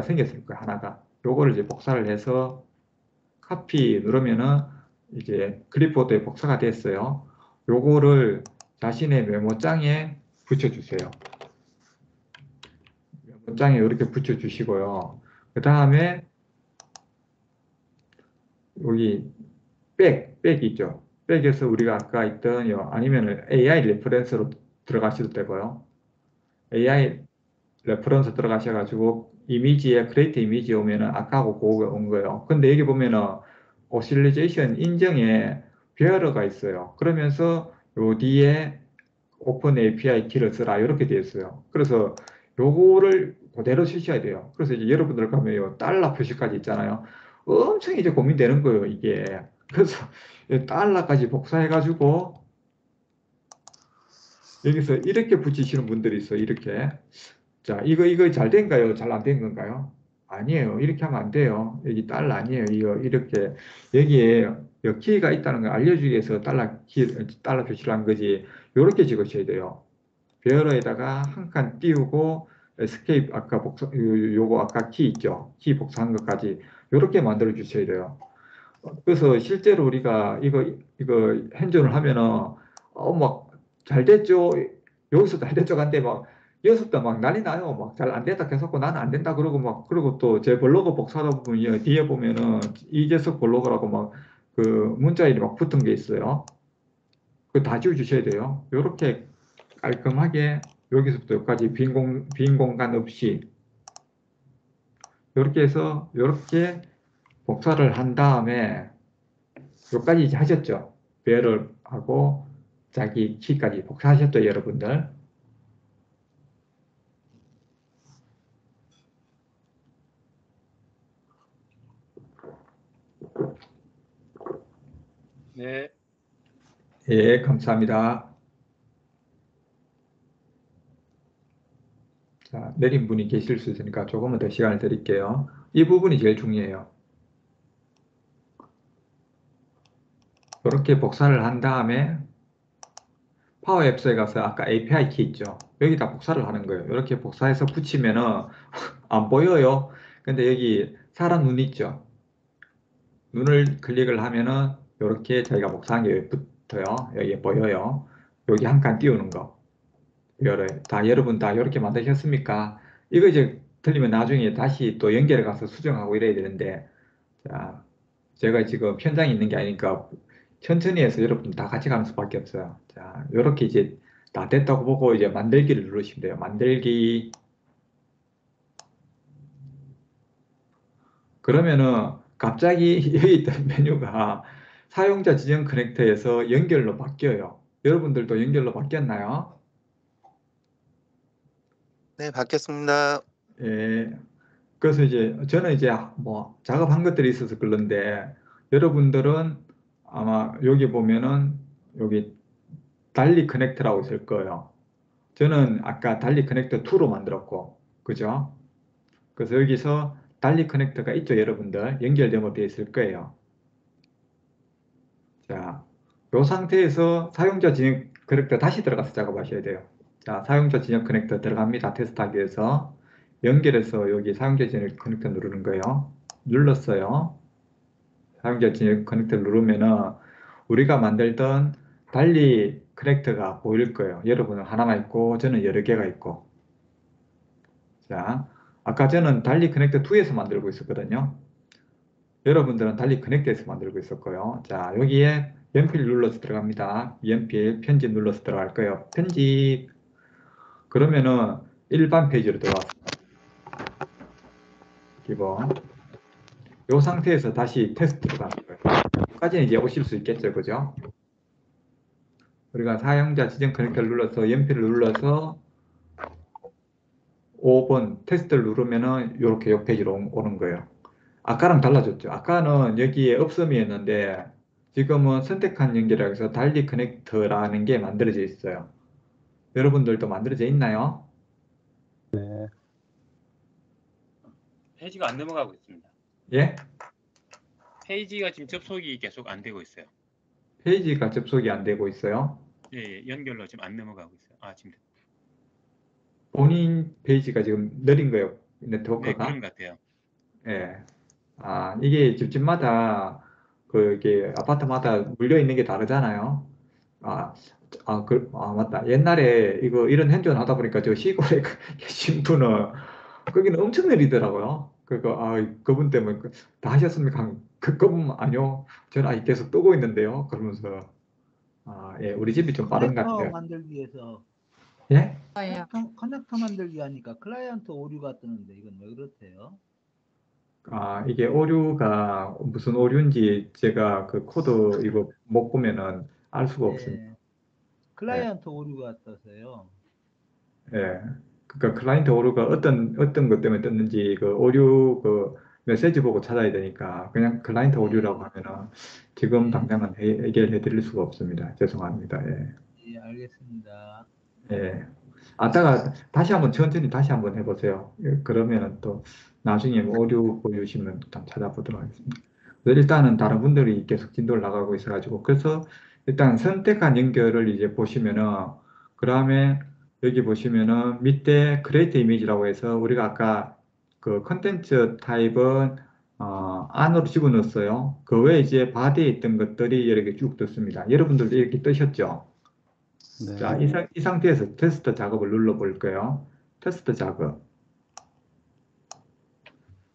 생겼을 거예요. 하나가. 요거를 이제 복사를 해서 카피 누르면은 이제 클립보드에 복사가 됐어요. 요거를 자신의 메모장에 붙여주세요. 메모장에 이렇게 붙여주시고요. 그 다음에 여기 백 있죠. 백에서 우리가 아까 있던 아니면 AI 레퍼런스로 들어가셔도 되고요. AI 레퍼런스 들어가셔가지고 이미지에 크리에이트 이미지 오면은 아까하고 그거 온 거예요. 근데 여기 보면은 오실리제이션 인정에 베어러가 있어요. 그러면서 요 뒤에 오픈 API 키를 쓰라 이렇게 되어 있어요. 그래서 요거를 그대로 쓰셔야 돼요. 그래서 이제 여러분들 가면 요 달러 표시까지 있잖아요. 엄청 이제 고민되는 거예요, 이게. 그래서 이 달러까지 복사해가지고 여기서 이렇게 붙이시는 분들이 있어요. 이렇게. 자, 이거 잘 된가요? 잘 안 된 건가요? 아니에요. 이렇게 하면 안 돼요. 여기 달러 아니에요. 이거 이렇게 여기에 키가 있다는 걸 알려주기 위해서 달러 표시를 한 거지. 이렇게 적으셔야 돼요. 베어러에다가 한 칸 띄우고 에스케이프 아까 요거 아까 키 있죠. 키 복사한 것까지 이렇게 만들어 주셔야 돼요. 그래서 실제로 우리가 이거 핸전을 하면은 막 잘 됐죠. 여기서 잘 됐죠. 간데 막 여기서부터 막 난리 나요. 막 잘 안 됐다 계속 나는 안 된다 그러고 막 그리고 또 제 블로그 복사하다 보면 뒤에 보면은 이재석 블로그라고 막 그 문자일이 막 붙은 게 있어요. 그거 다 지워주셔야 돼요. 이렇게 깔끔하게 여기서부터 여기까지 빈 공간 없이 이렇게 해서 이렇게 복사를 한 다음에 여기까지 이제 하셨죠. 배열을 하고 자기 키까지 복사하셨죠, 여러분들. 네. 예, 감사합니다. 자, 내린 분이 계실 수 있으니까 조금만 더 시간을 드릴게요. 이 부분이 제일 중요해요. 이렇게 복사를 한 다음에 파워 앱스에 가서 아까 API 키 있죠. 여기다 복사를 하는 거예요. 이렇게 복사해서 붙이면은 안 보여요. 근데 여기 사람 눈 있죠. 눈을 클릭을 하면은 이렇게 저희가 복사한 게 붙어요. 여기에 보여요. 여기 한 칸 띄우는 거. 여러분 다 이렇게 만드셨습니까? 이거 이제 틀리면 나중에 다시 또 연결해 가서 수정하고 이래야 되는데, 자, 제가 지금 현장에 있는 게 아니니까 천천히 해서 여러분 다 같이 가는 수밖에 없어요. 자, 이렇게 이제 다 됐다고 보고 이제 만들기를 누르시면 돼요. 만들기. 그러면은 갑자기 여기 있던 메뉴가 사용자 지정 커넥터에서 연결로 바뀌어요. 여러분들도 연결로 바뀌었나요? 네, 바뀌었습니다. 예. 그래서 이제 저는 이제 뭐 작업한 것들이 있어서 그런데 여러분들은 아마 여기 보면은 여기 달리 커넥터라고 있을 거예요. 저는 아까 달리 커넥터 2로 만들었고, 그죠? 그래서 여기서 달리 커넥터가 있죠, 여러분들. 연결되어 있을 거예요. 자, 이 상태에서 사용자 진영 커넥터 다시 들어가서 작업하셔야 돼요. 자, 사용자 진영 커넥터 들어갑니다. 테스트하기 위해서. 연결해서 여기 사용자 진영 커넥터 누르는 거예요. 눌렀어요. 사용자 진영 커넥터 누르면은 우리가 만들던 달리 커넥터가 보일 거예요. 여러분은 하나만 있고 저는 여러 개가 있고. 자, 아까 저는 달리 커넥터 2에서 만들고 있었거든요. 여러분들은 달리 커넥터에서 만들고 있었고요. 자, 여기에 연필 눌러서 들어갑니다. 연필 편집 눌러서 들어갈 거예요. 편집. 그러면은 일반 페이지로 들어왔어요. 기본. 이 상태에서 다시 테스트로 가는 거예요. 여기까지는 이제 오실 수 있겠죠, 그죠? 우리가 사용자 지정 커넥터를 눌러서 연필을 눌러서 5번 테스트를 누르면은 이렇게 옆 페이지로 오는 거예요. 아까랑 달라졌죠. 아까는 여기에 없음이었는데 지금은 선택한 연결이라고 해서 달리 커넥터라는 게 만들어져 있어요. 여러분들도 만들어져 있나요? 페이지가 안 넘어가고 있습니다. 예? 페이지가 지금 접속이 계속 안 되고 있어요. 페이지가 접속이 안 되고 있어요. 예, 연결로 지금 안 넘어가고 있어요. 아, 지금 본인 페이지가 지금 느린 거예요. 네, 네트워크가. 그런 것 같아요. 예. 아, 이게 집집마다 이게 아파트마다 물려 있는 게 다르잖아요. 아, 맞다. 옛날에 이런 핸드폰 하다 보니까 저 시골에 계신 분은 거기는 엄청 느리더라고요. 그분 때문에 다 하셨습니까? 그분 아니요. 저는 아직 계속 뜨고 있는데요. 그러면서 예, 우리 집이 좀 빠른 것 커넥터 같아요. 만들기 위해서 예? 커넥터 만들기 하니까 클라이언트 오류가 뜨는데 이건 왜 그렇대요? 이게 오류가 무슨 오류인지 제가 그 코드 이거 못 보면은 알 수가 없습니다. 네. 클라이언트 오류가 떠서요. 예. 그러니까 클라이언트 오류가 어떤 것 때문에 떴는지 그 오류 그 메시지 보고 찾아야 되니까 그냥 클라이언트 오류라고 하면은 지금 당장은 해결해 드릴 수가 없습니다. 죄송합니다. 예. 예, 알겠습니다. 예. 아따가 다시 한번 천천히 다시 한번 해보세요. 예, 그러면은 또 나중에 뭐 오류 보여주시면 일단 찾아보도록 하겠습니다. 일단은 다른 분들이 계속 진도를 나가고 있어가지고 그래서 일단 선택한 연결을 이제 보시면은 그 다음에 여기 보시면은 밑에 크리에이트 이미지라고 해서 우리가 아까 그 컨텐츠 타입은 안으로 집어넣었어요. 그 외에 이제 바디에 있던 것들이 이렇게 쭉 떴습니다. 여러분들도 이렇게 뜨셨죠? 네. 자, 이 상태에서 테스트 작업을 눌러볼 거예요. 테스트 작업.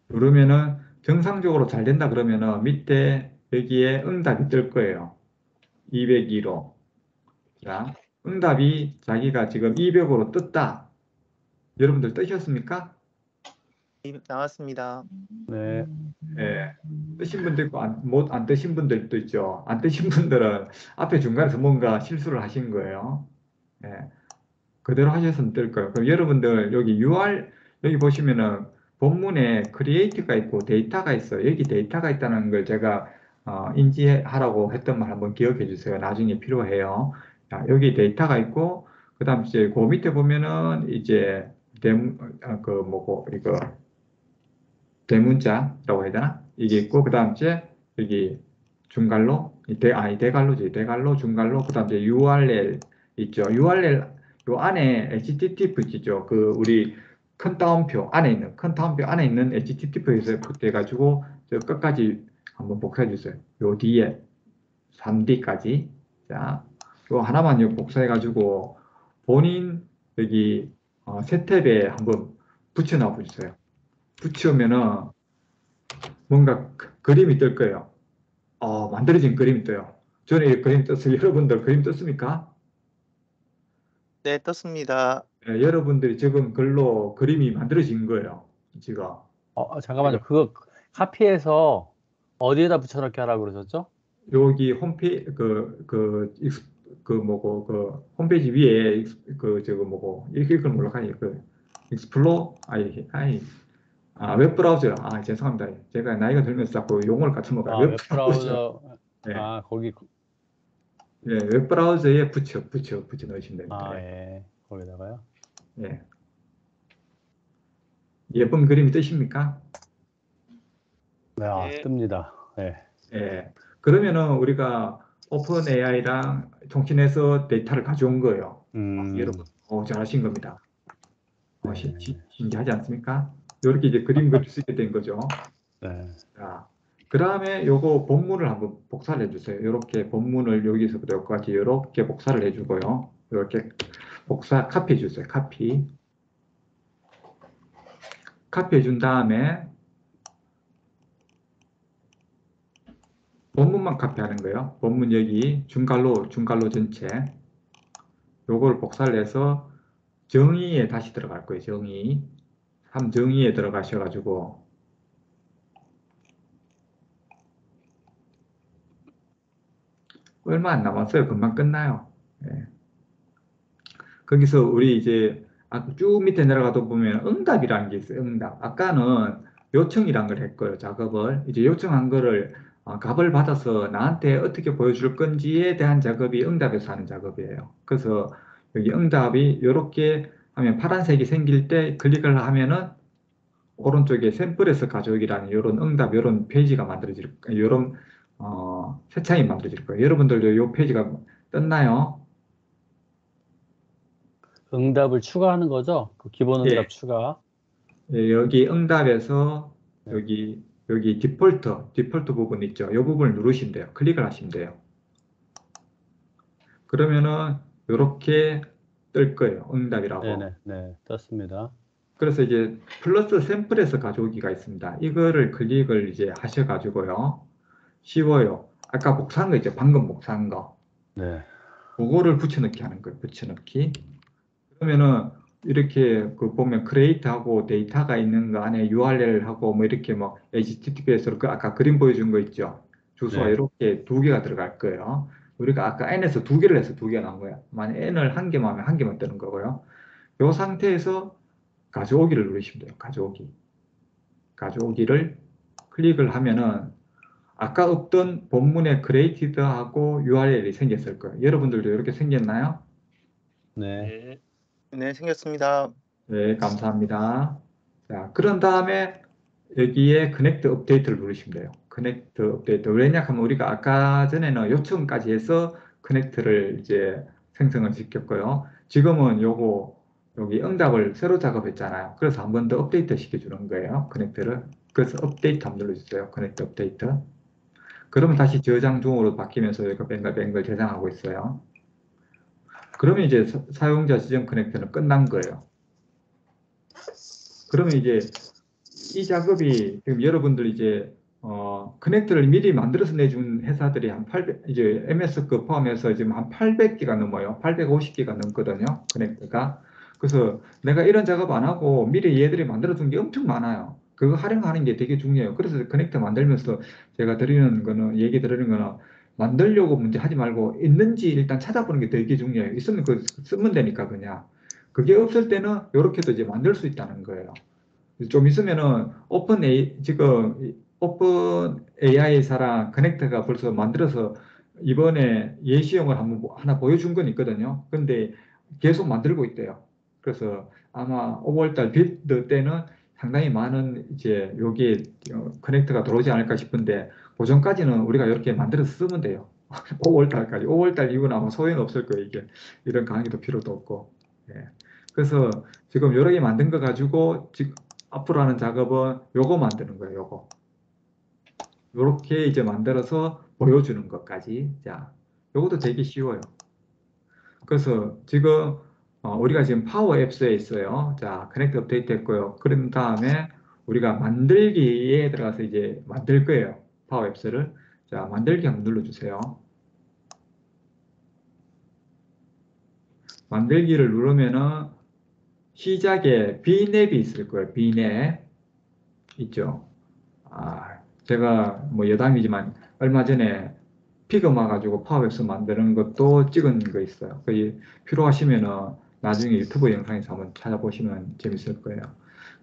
누르면은 정상적으로 잘 된다 그러면은 밑에 여기에 응답이 뜰 거예요. 202로. 자, 응답이 자기가 지금 200으로 떴다. 여러분들 뜨셨습니까? 나왔습니다. 네. 예. 뜨신 분도 있고 안 뜨신 분들도 있죠. 안 뜨신 분들은 앞에 중간에서 뭔가 실수를 하신 거예요. 예. 그대로 하셨으면 뜰 거예요. 그럼 여러분들 여기 여기 보시면은 본문에 크리에이트가 있고 데이터가 있어요. 여기 데이터가 있다는 걸 제가 인지하라고 했던 말 한번 기억해 주세요. 나중에 필요해요. 자, 여기 데이터가 있고 그다음 이제 그 밑에 보면은 이제 이거 대문자라고 해야 되나? 이게 있고 그다음 이제 여기 중갈로 대갈로지 대갈로 중갈로 그다음 이제 URL 있죠. URL 요 안에 HTTP 있죠. 그 우리 큰 따옴표 안에 있는 큰 따옴표 안에 있는 HTTP에서 돼가지고 저 끝까지 한번 복사해 주세요. 요 뒤에 3D까지 자, 요 하나만 요 복사해 가지고 본인 여기 새 탭에 한번 붙여 놔 보세요. 붙이면은 뭔가 그림이 뜰 거예요. 만들어진 그림이 떠요. 저는 이 그림 떴어요. 여러분들 그림 떴습니까? 네, 떴습니다. 예, 여러분들이 지금 글로 그림이 만들어진 거예요. 지금. 잠깐만요. 그거 카피해서 어디에다 붙여넣기 하라고 그러셨죠? 여기 홈페이지 위에 이걸 몰락하니 익스플로 웹브라우저 죄송합니다. 제가 나이가 들면서 자꾸 용어를 같이 먹어요. 웹브라우저. 웹브라우저. 예, 거기. 예, 웹브라우저에 붙여 넣으시면 됩니다. 예. 거기다가요. 예. 예쁜 그림이 뜨십니까? 네, 예. 뜹니다. 예. 예. 그러면은 우리가 오픈 AI랑 통신해서 데이터를 가져온 거예요. 여러분, 잘하신 겁니다. 신기하지 않습니까? 이렇게 이제 그림 그릴 수 있게 된 거죠. 네. 자, 그 다음에 요거 본문을 한번 복사를 해주세요. 이렇게 본문을 여기서부터 여기까지 이렇게 복사를 해주고요. 이렇게 카피해 주세요. 카피 해준 다음에 본문만 카피하는 거예요. 본문 여기 중괄로 전체 요걸 복사를 해서 정의에 다시 들어갈 거예요. 정의에 들어가셔가지고 얼마 안 남았어요. 금방 끝나요. 예. 거기서 우리 이제 쭉 밑에 내려가다 보면 응답이라는 게 있어요. 응답. 아까는 요청이란 걸 했고요. 작업을. 이제 요청한 거를 값을 받아서 나한테 어떻게 보여줄 건지에 대한 작업이 응답에서 하는 작업이에요. 그래서 여기 응답이 이렇게 하면 파란색이 생길 때 클릭을 하면은 오른쪽에 샘플에서 가져오기라는 이런 응답, 이런 페이지가 만들어질 거예요. 이런 새 창이 만들어질 거예요. 여러분들도 이 페이지가 떴나요? 응답을 추가하는 거죠? 그 기본 예. 응답 추가. 예, 여기 응답에서 네. 여기 디폴트 부분 있죠. 이 부분을 누르시면 돼요. 클릭을 하시면 돼요. 그러면은 이렇게 뜰 거예요. 응답이라고. 네네, 네, 떴습니다. 그래서 이제 플러스 샘플에서 가져오기가 있습니다. 이거를 클릭을 이제 하셔가지고요. 쉬워요. 아까 복사한 거 있죠. 방금 복사한 거. 네, 그거를 붙여넣기 하는 거예요. 붙여넣기. 그러면은 이렇게 그 보면 크리에이트하고 데이터가 있는 거 안에 URL하고 뭐 이렇게 뭐 HTTPS로 그 아까 그림 보여준 거 있죠. 주소가 네. 이렇게 두 개가 들어갈 거예요. 우리가 아까 N에서 두 개를 해서 두 개가 나온 거예요. 만약 N을 한 개만 하면 한 개만 뜨는 거고요. 이 상태에서 가져오기를 누르시면 돼요. 가져오기를 클릭을 하면은 아까 없던 본문의 created하고 URL이 생겼을 거예요. 여러분들도 이렇게 생겼나요? 네, 네. 네, 생겼습니다. 네, 감사합니다. 자, 그런 다음에 여기에 커넥트 업데이트를 누르시면 돼요. 커넥트 업데이트. 왜냐하면 우리가 아까 전에는 요청까지 해서 커넥트를 이제 생성을 시켰고요. 지금은 여기 응답을 새로 작업했잖아요. 그래서 한 번 더 업데이트 시켜주는 거예요. 커넥트를. 그래서 업데이트 한번 눌러주세요. 커넥트 업데이트. 그러면 다시 저장 중으로 바뀌면서 여기가 뱅글뱅글 저장하고 있어요. 그러면 이제 사용자 지정 커넥트는 끝난 거예요. 그러면 이제 이 작업이 지금 여러분들 이제 커넥터를 미리 만들어서 내준 회사들이 한 800, 이제 MS급 포함해서 지금 한 800개가 넘어요. 850개가 넘거든요. 커넥터가. 그래서 내가 이런 작업 안 하고 미리 얘들이 만들어둔 게 엄청 많아요. 그거 활용하는 게 되게 중요해요. 그래서 커넥터 만들면서 제가 얘기 드리는 거는 만들려고 문제 하지 말고 있는지 일단 찾아보는 게 되게 중요해요. 있으면 쓰면 되니까 그냥. 그게 없을 때는 이렇게도 이제 만들 수 있다는 거예요. 좀 있으면은 지금 오픈 AI사랑 커넥터가 벌써 만들어서 이번에 예시용을 하나 보여준 건 있거든요. 근데 계속 만들고 있대요. 그래서 아마 5월달 빌드 때는 상당히 많은 이제 여기에 커넥터가 들어오지 않을까 싶은데 그 전까지는 우리가 이렇게 만들어서 쓰면 돼요. 5월달까지. 5월달 이후는 아마 소용없을 거예요. 이게 이런 강의도 필요도 없고. 예. 그래서 지금 여러 개 만든 거 가지고 지금 앞으로 하는 작업은 요거 만드는 거예요. 요거. 요렇게 이제 만들어서 보여주는 것까지. 자, 요것도 되게 쉬워요. 그래서 지금 우리가 지금 파워 앱스에 있어요. 자, 커넥트 업데이트 했고요. 그런 다음에 우리가 만들기에 들어가서 이제 만들 거예요. 파워 앱스를. 자, 만들기 한번 눌러주세요. 만들기를 누르면은 시작에 B랩이 있을 거예요. B랩. 있죠. 제가 뭐 여담이지만 얼마 전에 피그마 가지고 파워앱스 만드는 것도 찍은 거 있어요. 필요하시면은 나중에 유튜브 영상에서 한번 찾아보시면 재밌을 거예요.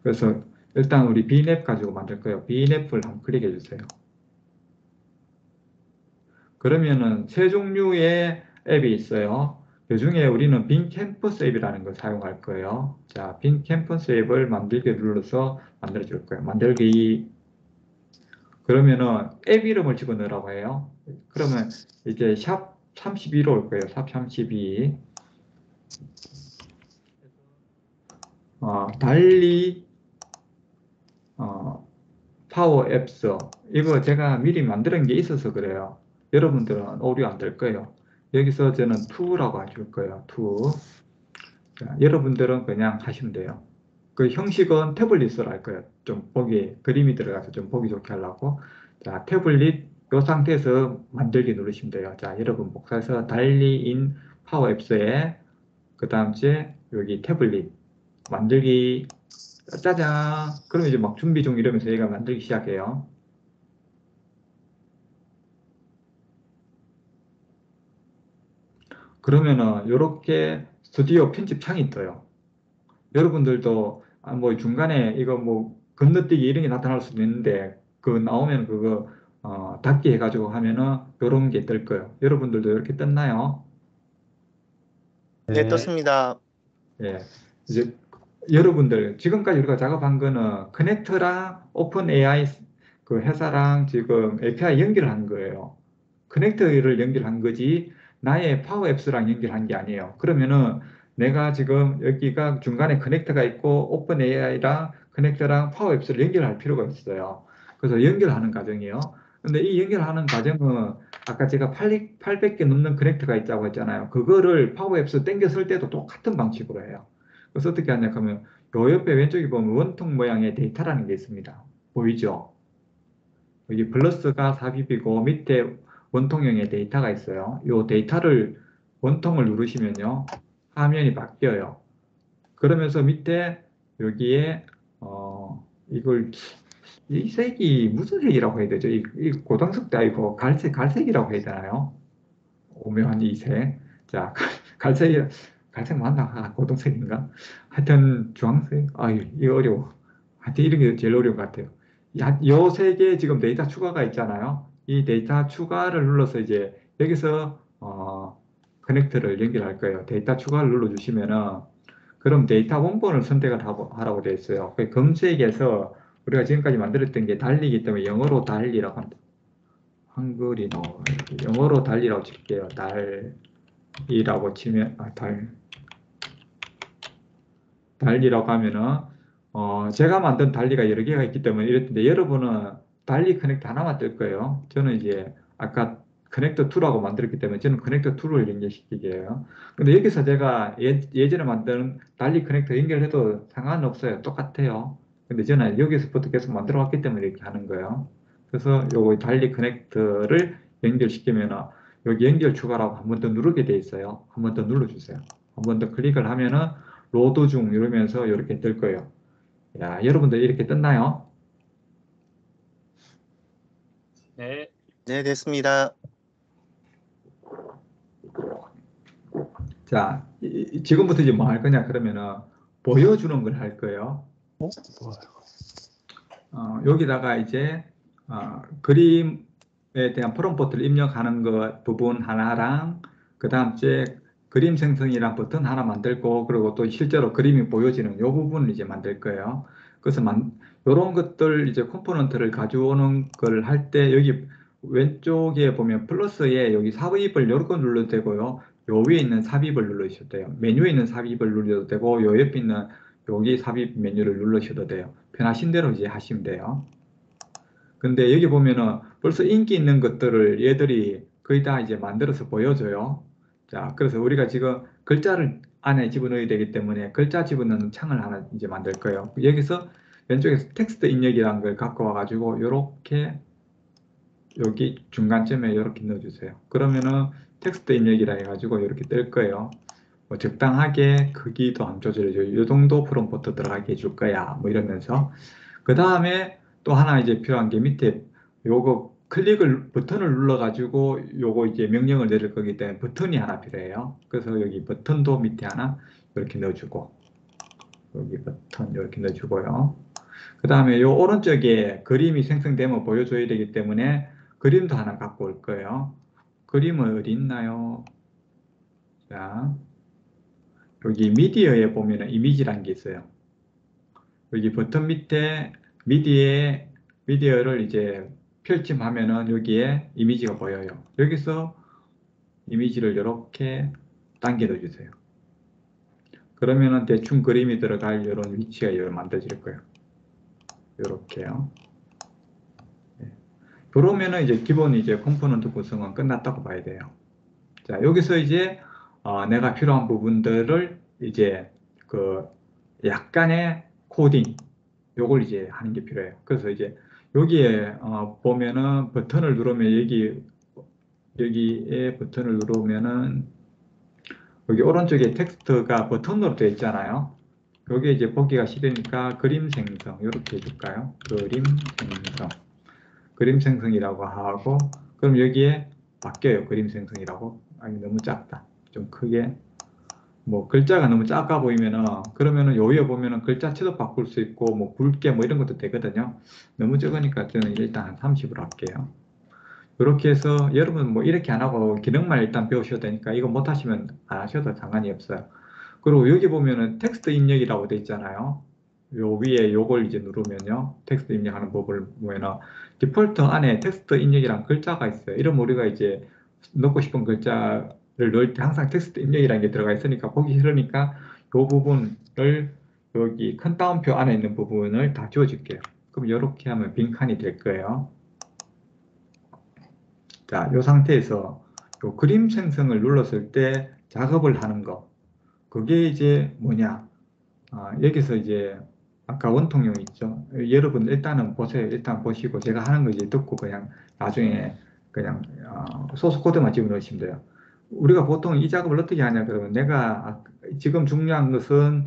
그래서 일단 우리 B랩 가지고 만들 거예요. B랩을 한번 클릭해 주세요. 그러면은 세 종류의 앱이 있어요. 그 중에 우리는 빈 캠퍼스 앱이라는 걸 사용할 거예요. 자, 빈 캠퍼스 앱을 만들기 눌러서 만들어 줄 거예요. 만들기. 그러면은 앱 이름을 집어넣으라고 해요. 그러면 이제 샵 32로 올 거예요. 샵 32. 달리 파워 앱스. 이거 제가 미리 만드는 게 있어서 그래요. 여러분들은 오류 안 될 거예요. 여기서 저는 2라고 해줄 거예요. 2. 자, 여러분들은 그냥 하시면 돼요. 그 형식은 태블릿으로 할 거예요. 좀 그림이 들어가서 좀 보기 좋게 하려고. 자, 태블릿, 이 상태에서 만들기 누르시면 돼요. 자, 여러분 복사해서 달리인 파워 앱스에, 그 다음에 여기 태블릿, 만들기, 짜잔. 그럼 이제 막 준비 중 이러면서 얘가 만들기 시작해요. 그러면은, 요렇게 스튜디오 편집 창이 떠요. 여러분들도 뭐 중간에 이거 뭐 건너뛰기 이런 게 나타날 수도 있는데 그거 나오면 그거 닫기 해가지고 하면은 이런 게 뜰 거예요. 여러분들도 이렇게 떴나요? 네, 떴습니다. 예. 이제 여러분들 지금까지 우리가 작업한 거는 커넥터랑 오픈 AI 그 회사랑 지금 API 연결한 거예요. 커넥터를 연결한 거지 나의 파워 앱스랑 연결한 게 아니에요. 그러면은 내가 지금 여기가 중간에 커넥터가 있고 오픈 AI랑 커넥터랑 파워 앱스를 연결할 필요가 있어요. 그래서 연결하는 과정이에요. 근데 이 연결하는 과정은 아까 제가 800개 넘는 커넥터가 있다고 했잖아요. 그거를 파워 앱스 땡겨 쓸 때도 똑같은 방식으로 해요. 그래서 어떻게 하냐 하면 요 옆에 왼쪽에 보면 원통 모양의 데이터라는 게 있습니다. 보이죠? 여기 플러스가 삽입이고 밑에 원통형의 데이터가 있어요. 이 데이터를 원통을 누르시면요. 화면이 바뀌어요. 그러면서 밑에 여기에 이걸 이 색이 무슨 색이라고 해야 되죠? 이 고등색 때 아니고 갈색이라고 해야 되나요? 오묘한 이 색. 자, 갈색 맞나? 고등색인가? 하여튼 주황색. 이거 어려워. 하여튼 이런 게 제일 어려운 것 같아요. 요 세 개 지금 데이터 추가가 있잖아요. 이 데이터 추가를 눌러서 이제 여기서 커넥터를 연결할 거예요. 데이터 추가를 눌러주시면은 그럼 데이터 원본을 선택을 하라고 되어 있어요. 그 검색에서 우리가 지금까지 만들었던 게 달리기 때문에 영어로 달리라고 합니다. 한글이 영어로 달리라고 칠게요. 달이라고 치면 달리라고 하면은 제가 만든 달리가 여러 개가 있기 때문에 이랬는데 여러분은 달리 커넥터 하나만 뜰 거예요. 저는 이제 아까 커넥터 2라고 만들었기 때문에 저는 커넥터 2를 연결시키게요. 근데 여기서 제가 예전에 만든 달리 커넥터 연결해도 상관없어요. 똑같아요. 근데 저는 여기서부터 계속 만들어 왔기 때문에 이렇게 하는 거예요. 그래서 요거 달리 커넥터를 연결시키면은 여기 연결 추가라고 한 번 더 누르게 돼 있어요. 한 번 더 눌러주세요. 한 번 더 클릭을 하면은 로드 중 이러면서 이렇게 뜰 거예요. 야, 여러분들 이렇게 떴나요? 네. 네, 됐습니다. 자, 지금부터 이제 뭐 할 거냐 그러면은 보여주는 걸 할 거예요. 여기다가 이제 그림에 대한 프롬프트를 입력하는 것 부분 하나랑 그 다음 째 그림 생성이랑 버튼 하나 만들고 그리고 또 실제로 그림이 보여지는 요 부분을 이제 만들 거예요. 그래서 요런 것들 이제 컴포넌트를 가져오는 걸 할 때 여기 왼쪽에 보면 플러스에 여기 삽입을 여러 번 눌러도 되고요. 요 위에 있는 삽입을 누르셔도 돼요. 메뉴에 있는 삽입을 눌러도 되고 요 옆에 있는 여기 삽입 메뉴를 누르셔도 돼요. 편하신 대로 이제 하시면 돼요. 근데 여기 보면은 벌써 인기 있는 것들을 얘들이 거의 다 이제 만들어서 보여줘요. 자, 그래서 우리가 지금 글자를 안에 집어넣어야 되기 때문에 글자 집어넣는 창을 하나 이제 만들 거예요. 여기서 왼쪽에서 텍스트 입력이라는 걸 갖고 와가지고 요렇게 여기 중간쯤에 이렇게 넣어주세요. 그러면은 텍스트 입력이라 해가지고 이렇게 뜰 거예요. 뭐 적당하게 크기도 안 조절해줘요. 이 정도 프롬프트 들어가게 해줄 거야. 뭐 이러면서 그 다음에 또 하나 이제 필요한 게 밑에 요거 버튼을 눌러가지고 요거 이제 명령을 내릴 거기 때문에 버튼이 하나 필요해요. 그래서 여기 버튼도 밑에 하나 이렇게 넣어주고 여기 버튼 이렇게 넣어주고요. 그 다음에 요 오른쪽에 그림이 생성되면 보여줘야 되기 때문에 그림도 하나 갖고 올 거예요. 그림은 어디 있나요? 자, 여기 미디어에 보면은 이미지라는 게 있어요. 여기 버튼 밑에 미디어를 이제 펼침하면은 여기에 이미지가 보여요. 여기서 이미지를 이렇게 당겨 넣어주세요. 그러면은 대충 그림이 들어갈 이런 위치가 만들어질 거예요. 이렇게요. 그러면은 이제 기본 이제 컴포넌트 구성은 끝났다고 봐야 돼요. 자, 여기서 이제 내가 필요한 부분들을 이제 그 약간의 코딩 요걸 이제 하는 게 필요해요. 그래서 이제 여기에 보면은 버튼을 누르면 여기에 버튼을 누르면은 여기 오른쪽에 텍스트가 버튼으로 되어 있잖아요. 여기에 이제 보기가 싫으니까 그림 생성 이렇게 해줄까요? 그림 생성이라고 하고 그럼 여기에 바뀌어요. 그림 생성이라고. 아니 너무 작다. 좀 크게 뭐 글자가 너무 작아 보이면은 그러면은 요 위에 보면은 글자체도 바꿀 수 있고 뭐 굵게 뭐 이런 것도 되거든요. 너무 적으니까 저는 일단 한 30으로 할게요. 이렇게 해서 여러분 뭐 이렇게 안 하고 기능만 일단 배우셔도 되니까 이거 못 하시면 안 하셔도 상관이 없어요. 그리고 여기 보면은 텍스트 입력이라고 돼 있잖아요. 요 위에 요걸 이제 누르면요. 텍스트 입력하는 법을 보면은 디폴트 안에 텍스트 입력이란 글자가 있어요. 이러면 우리가 이제 넣고 싶은 글자를 넣을 때 항상 텍스트 입력이라는 게 들어가 있으니까 보기 싫으니까 요 부분을 여기 큰 따옴표 안에 있는 부분을 다 지워줄게요. 그럼 이렇게 하면 빈칸이 될 거예요. 자, 이 상태에서 요 그림 생성을 눌렀을 때 작업을 하는 거. 그게 이제 뭐냐? 여기서 이제 아까 원통형 있죠? 여러분 일단은 보세요. 일단 보시고 제가 하는 거 이제 듣고 그냥 나중에 그냥 소스 코드만 집어넣으시면 돼요. 우리가 보통 이 작업을 어떻게 하냐 그러면 내가 지금 중요한 것은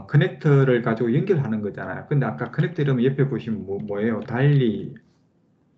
커넥터를 가지고 연결하는 거잖아요. 근데 아까 커넥터 이러면 옆에 보시면 뭐예요? 달리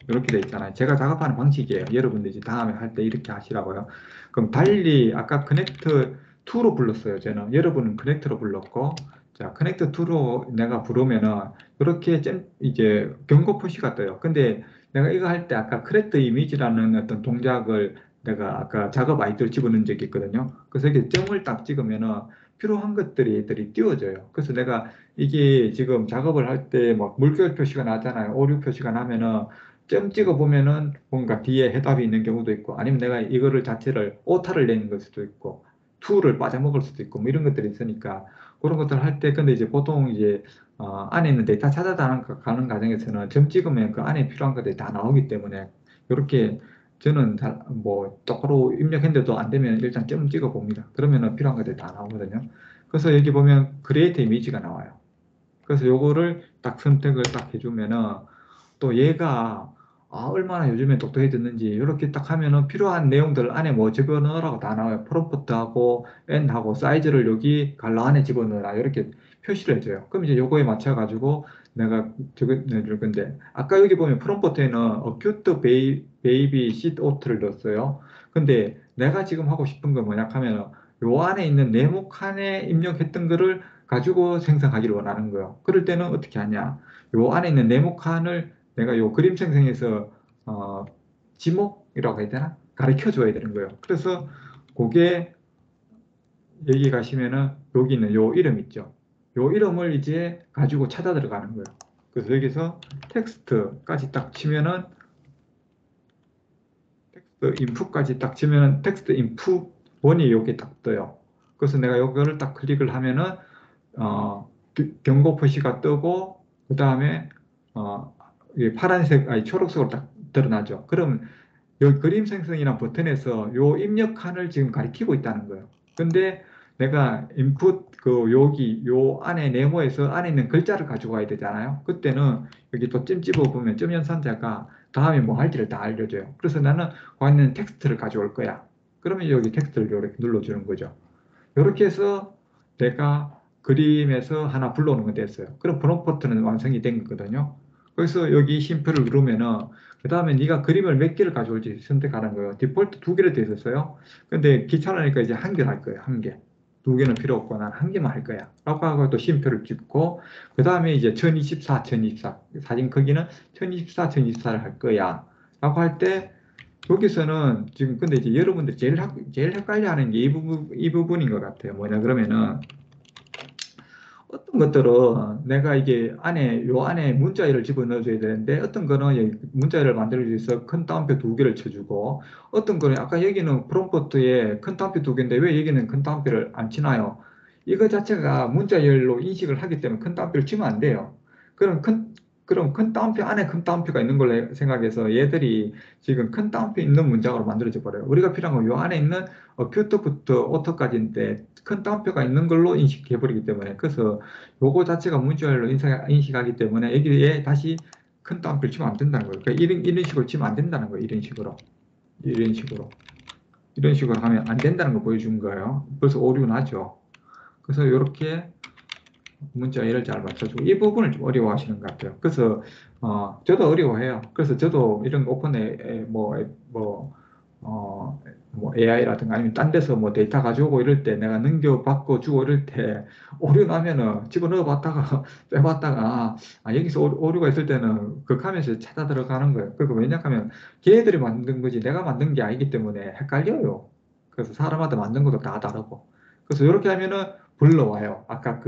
이렇게 돼 있잖아요. 제가 작업하는 방식이에요. 여러분들 이제 다음에 할 때 이렇게 하시라고요. 그럼 달리 아까 커넥터 2로 불렀어요. 저는 여러분은 커넥터로 불렀고, 자 커넥터 2로 내가 부르면은 이렇게 이제 경고 표시가 떠요. 근데 내가 이거 할 때 아까 커넥터 이미지라는 어떤 동작을 내가 아까 작업 아이디를 집어넣은 적이 있거든요. 그래서 이렇게 점을 딱 찍으면은 필요한 것들이 애들이 띄워져요. 그래서 내가 이게 지금 작업을 할 때 막 물결 표시가 나잖아요. 오류 표시가 나면은 점 찍어 보면은 뭔가 뒤에 해답이 있는 경우도 있고 아니면 내가 이거를 자체를 오타를 내는 걸 수도 있고 투를 빠져먹을 수도 있고 뭐 이런 것들이 있으니까 그런 것들 할 때 근데 이제 보통 이제 안에 있는 데이터 찾아가는 가는 과정에서는 점 찍으면 그 안에 필요한 것들이 다 나오기 때문에 이렇게 저는 뭐 똑바로 입력했는데도 안 되면 일단 점 찍어 봅니다. 그러면은 필요한 것들이 다 나오거든요. 그래서 여기 보면 크리에이트 이미지가 나와요. 그래서 요거를 딱 선택을 딱 해주면은 또 얘가 얼마나 요즘에 똑똑해졌는지 이렇게 딱 하면은 필요한 내용들 안에 뭐 집어넣으라고 다 나와요. 프롬프트하고 N하고 사이즈를 여기 갈라 안에 집어넣어라 이렇게 표시를 해줘요. 그럼 이제 요거에 맞춰가지고 내가 적어줄 건데 아까 여기 보면 프롬프트에는 어큐트 베이비 시트 오트를 넣었어요. 근데 내가 지금 하고 싶은 건 뭐냐 하면 요 안에 있는 네모 칸에 입력했던 거를 가지고 생성하기를 원하는 거예요. 그럴 때는 어떻게 하냐? 요 안에 있는 네모 칸을 내가 요 그림 생성에서 지목이라고 해야 되나? 가르쳐 줘야 되는 거예요. 그래서 그게 여기 가시면은 여기 있는 요 이름 있죠. 요 이름을 이제 가지고 찾아 들어가는 거예요. 그래서 여기서 텍스트까지 딱 치면은 텍스트 인풋까지 딱 치면은 텍스트 인풋 원이 여기 딱 떠요. 그래서 내가 요거를 딱 클릭을 하면은 경고 표시가 뜨고 그 다음에 파란색 아니 초록색으로 딱 드러나죠. 그럼 여기 그림 생성이란 버튼에서 요 입력칸을 지금 가리키고 있다는 거예요. 근데 내가 인풋 여기 요 안에 네모에서 안에 있는 글자를 가지고 와야 되잖아요. 그때는 여기 또 점 집어 보면 점 연산자가 다음에 뭐 할지를 다 알려줘요. 그래서 나는 거기는 텍스트를 가져올 거야. 그러면 여기 텍스트를 이렇게 눌러주는 거죠. 이렇게 해서 내가 그림에서 하나 불러오는 건 됐어요. 그럼 프롬프트는 완성이 된 거거든요. 그래서 여기 심표를 누르면은 그 다음에 네가 그림을 몇 개를 가져올지 선택하는 거예요. 디폴트 2개로 되어 있었어요. 근데 귀찮으니까 이제 한 개를 할 거예요. 한 개. 2개는 필요 없고 난 한 개만 할 거야. 라고 하고 또 심표를 찍고 그 다음에 이제 1024, 1024 사진 크기는 1024, 1024를 할 거야. 라고 할 때 여기서는 지금 근데 이제 여러분들 제일 헷갈려 하는 게 이 부분인 것 같아요. 뭐냐 그러면은 어떤 것들은 내가 이게 요 안에 문자열을 집어넣어줘야 되는데 어떤 거는 문자열을 만들기 위해서 큰 따옴표 2개를 쳐주고 어떤 거는 아까 여기는 프롬프트에 큰 따옴표 2개인데 왜 여기는 큰 따옴표를 안 치나요? 이거 자체가 문자열로 인식을 하기 때문에 큰 따옴표를 치면 안 돼요. 그럼 큰 따옴표 안에 큰 따옴표가 있는 걸로 생각해서 얘들이 지금 큰 따옴표 있는 문장으로 만들어져 버려요. 우리가 필요한 건 요 안에 있는 큐트부터 오토까지인데 큰 따옴표가 있는 걸로 인식해 버리기 때문에 그래서 요거 자체가 문자열로 인식하기 때문에 여기에 다시 큰 따옴표를 치면 안 된다는 거예요. 그러니까 이런 식으로 치면 안 된다는 거예요. 이런 식으로 하면 안 된다는 거 보여준 거예요. 그래서 오류 나죠. 그래서 이렇게 문자열을 잘 맞춰주고 이 부분을 좀 어려워하시는 것 같아요. 그래서 저도 어려워해요. 그래서 저도 이런 오픈에 뭐 AI라든가 아니면 딴 데서 뭐 데이터 가져오고 이럴 때 내가 넘겨받고 주고 이럴 때 오류 나면은 집어넣어 봤다가 빼봤다가 여기서 오류가 있을 때는 극하면서 찾아 들어가는 거예요. 그러니까 왜냐하면 걔네들이 만든 거지 내가 만든 게 아니기 때문에 헷갈려요. 그래서 사람마다 만든 것도 다 다르고. 그래서 이렇게 하면은 불러와요. 아까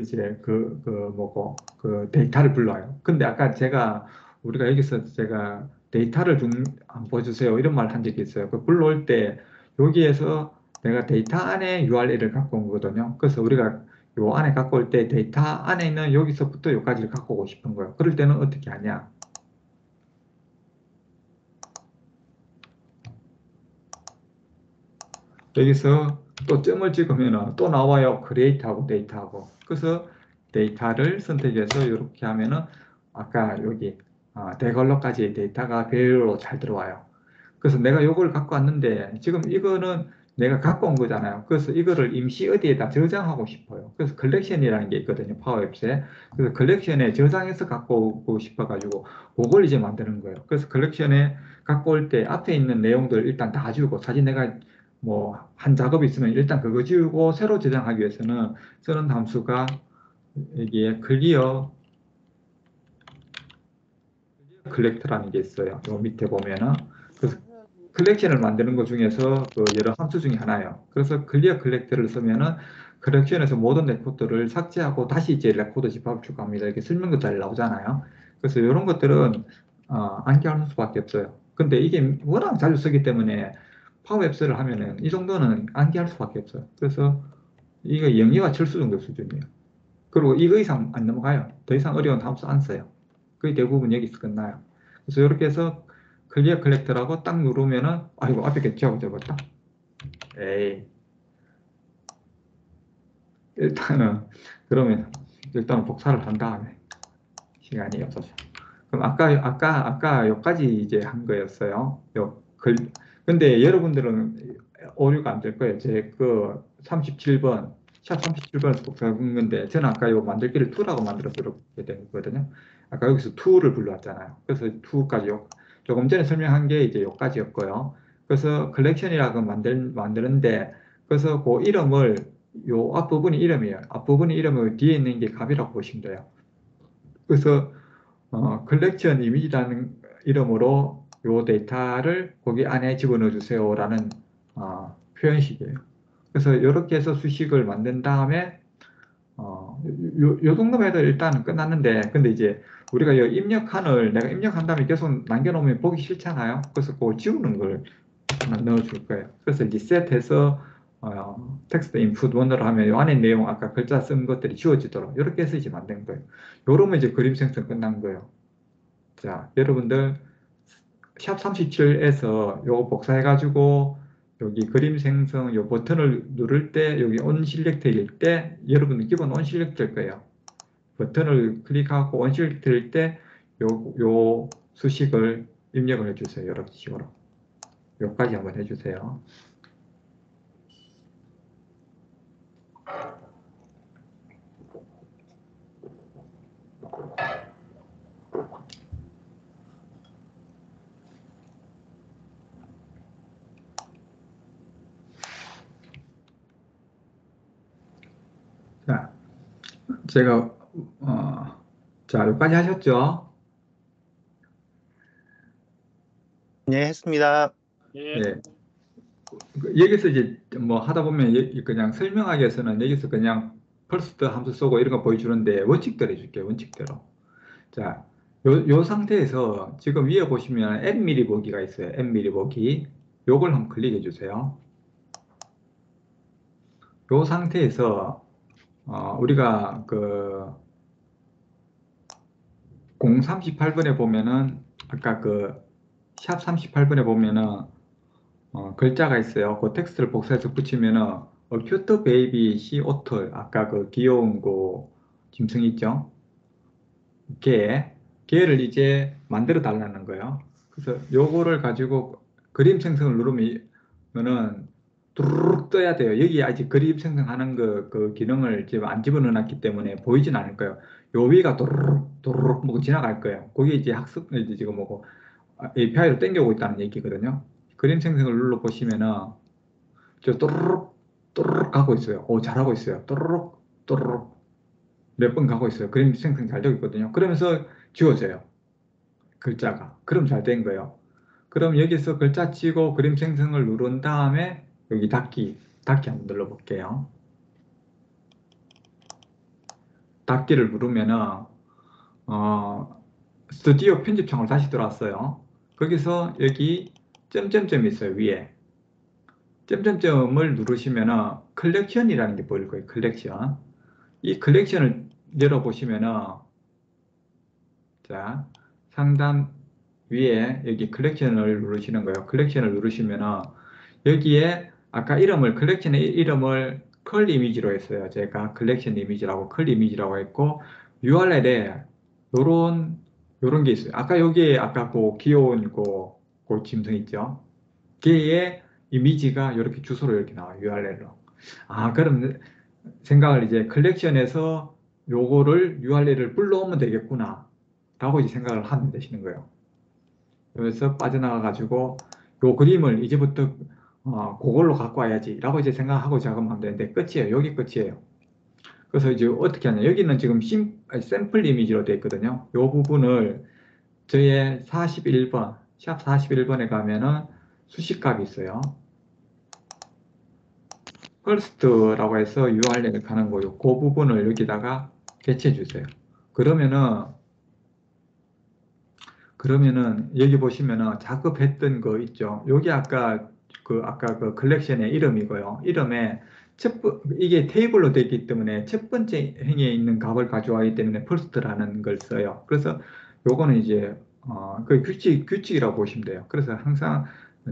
이제 뭐고 그 데이터를 불러와요. 근데 아까 우리가 여기서 제가 데이터를 한번 보여주세요. 이런 말 한 적이 있어요. 그 불러올 때 여기에서 내가 데이터 안에 URL을 갖고 온 거거든요. 그래서 우리가 요 안에 갖고 올 때 데이터 안에 있는 여기서부터 여기까지를 갖고 오고 싶은 거예요. 그럴 때는 어떻게 하냐? 여기서 또 점을 찍으면 또 나와요. 크리에이트하고 데이터하고. 그래서 데이터를 선택해서 이렇게 하면은 아까 여기 대걸러까지의 데이터가 배열로 잘 들어와요. 그래서 내가 이걸 갖고 왔는데 지금 이거는 내가 갖고 온 거잖아요. 그래서 이거를 임시 어디에다 저장하고 싶어요. 그래서 컬렉션이라는 게 있거든요. 파워앱스에. 그래서 컬렉션에 저장해서 갖고 오고 싶어가지고 그걸 이제 만드는 거예요. 그래서 컬렉션에 갖고 올 때 앞에 있는 내용들 일단 다 지우고 사진 내가 뭐 한 작업이 있으면 일단 그거 지우고 새로 저장하기 위해서는 쓰는 함수가 여기에 클리어 컬렉터라는 게 있어요. 요 밑에 보면은 그래서 컬렉션을 만드는 것 중에서 그 여러 함수 중에 하나예요. 그래서 클리어 컬렉터를 쓰면은 컬렉션에서 모든 레코드를 삭제하고 다시 이제 레코드 집합을 추가합니다. 이렇게 설명도 잘 나오잖아요. 그래서 이런 것들은 암기하는 수밖에 없어요. 근데 이게 워낙 자주 쓰기 때문에 파워 앱스를 하면은 이 정도는 암기할 수밖에 없어요. 그래서 이거 영예와 철수 정도 수준이에요. 그리고 이거 이상 안 넘어가요. 더 이상 어려운 함수 안 써요. 거의 대부분 여기서 끝나요. 그래서 이렇게 해서 클리어 컬렉터라고 딱 누르면은 아이고 앞에 개치하고 적었다. 에이 그러면 일단은 복사를 한 다음에 시간이 없어서 그럼 아까 여기까지 이제 한 거였어요. 근데 여러분들은 오류가 안 될 거예요. 제 그 37번 샵 37번에서 복사한 건데 저는 아까 요 만들기를 2라고 만들어서 이렇게 된 거거든요. 아까 여기서 2를 불러왔잖아요. 그래서 2까지 조금 전에 설명한 게 이제 여기까지였고요. 그래서 컬렉션이라고 만드는데 그래서 그 이름을 요 앞부분이 이름이에요. 앞부분이 이름을 뒤에 있는 게 값이라고 보시면 돼요. 그래서 컬렉션 이미지라는 이름으로 요 데이터를 거기 안에 집어넣어 주세요라는 표현식이에요. 그래서 이렇게 해서 수식을 만든 다음에 요 정도만 해도 일단 끝났는데 근데 이제 우리가 이 입력칸을 내가 입력한 다음에 계속 남겨놓으면 보기 싫잖아요. 그래서 그걸 지우는 걸 하나 넣어줄 거예요. 그래서 리셋해서 텍스트 인풋 원으로 하면 이 안에 내용 아까 글자 쓴 것들이 지워지도록 이렇게 해서 이제 만든 거예요. 요러면 이제 그림 생성 끝난 거예요. 자, 여러분들 샵 37에서 요거 복사해가지고 여기 그림 생성 요 버튼을 누를 때 여기 온 실렉트일 때 여러분들 기본 온 실렉트일 거예요. 버튼을 클릭하고 온 실렉트일 때 요 수식을 입력을 해주세요. 이렇게 식으로 요까지 한번 해주세요. 자, 제가 자 여기까지 하셨죠? 네, 했습니다. 예. 네. 여기서 이제 뭐 하다 보면 그냥 설명하기 위해서는 여기서 그냥 펄스트 함수 쓰고 이런 거 보여주는데 원칙대로 해줄게요. 원칙대로. 자, 요 상태에서 지금 위에 보시면 add 미리 보기가 있어요. add 미리 보기. 요걸 한번 클릭해 주세요. 요 상태에서 우리가 그 038번에 보면은 아까 그 샵 38번에 보면은 글자가 있어요. 그 텍스트를 복사해서 붙이면은 큐트 베이비 시 오털 아까 그 귀여운 그 짐승 있죠? 걔를 이제 만들어 달라는 거예요. 그래서 요거를 가지고 그림 생성을 누르면은 뚜루룩 떠야 돼요. 여기 아직 그림 생성하는 그 기능을 지금 안 집어넣어놨기 때문에 보이진 않을 거예요. 요 위가 도루룩 도루룩 뭐 지나갈 거예요. 그게 이제 학습 이제 지금 뭐고 API로 땡겨오고 있다는 얘기거든요. 그림 생성을 눌러 보시면은 저 또르륵 또르륵 가고 있어요. 오, 잘하고 있어요. 또르륵 또르륵 몇 번 가고 있어요. 그림 생성 잘 되고 있거든요. 그러면서 지워져요. 글자가. 그럼 잘 된 거예요. 그럼 여기서 글자 치고 그림 생성을 누른 다음에 여기 닫기 한번 눌러 볼게요. 닫기를 누르면은 스튜디오 편집창으로 다시 들어왔어요. 거기서 여기 점점점이 있어요. 위에 점점점을 누르시면은 컬렉션이라는 게 보일 거예요. 컬렉션. 이 컬렉션을 열어보시면은 자 상단 위에 여기 컬렉션을 누르시는 거예요. 컬렉션을 누르시면은 여기에 아까 컬렉션의 이름을 컬 이미지로 했어요. 제가 컬렉션 이미지라고 컬 이미지라고 했고 URL에 요런 게 있어요. 아까 여기에 아까 그 귀여운 그 짐승 있죠? 걔의 이미지가 이렇게 주소로 이렇게 나와요. URL로. 아, 그럼 생각을 이제 컬렉션에서 요거를 URL을 불러오면 되겠구나 라고 이제 생각을 하면 되시는 거예요. 그래서 빠져나가 가지고 요 그림을 이제부터 그걸로 갖고 와야지 라고 이제 생각하고 작업하면 되는데 끝이에요. 여기 끝이에요. 그래서 이제 어떻게 하냐, 여기는 지금 샘플 이미지로 되어 있거든요. 요 부분을 저의 41번 샵 41번에 가면은 수식값이 있어요. first라고 해서 URL을 가는 거요. 그 부분을 여기다가 배치해 주세요. 그러면은 여기 보시면은 작업했던 거 있죠. 여기 아까 그 컬렉션의 이름이고요. 이름에 이게 테이블로 되어 있기 때문에 첫 번째 행에 있는 값을 가져와기 때문에 first라는 걸 써요. 그래서 요거는 이제 그 규칙이라고 보시면 돼요. 그래서 항상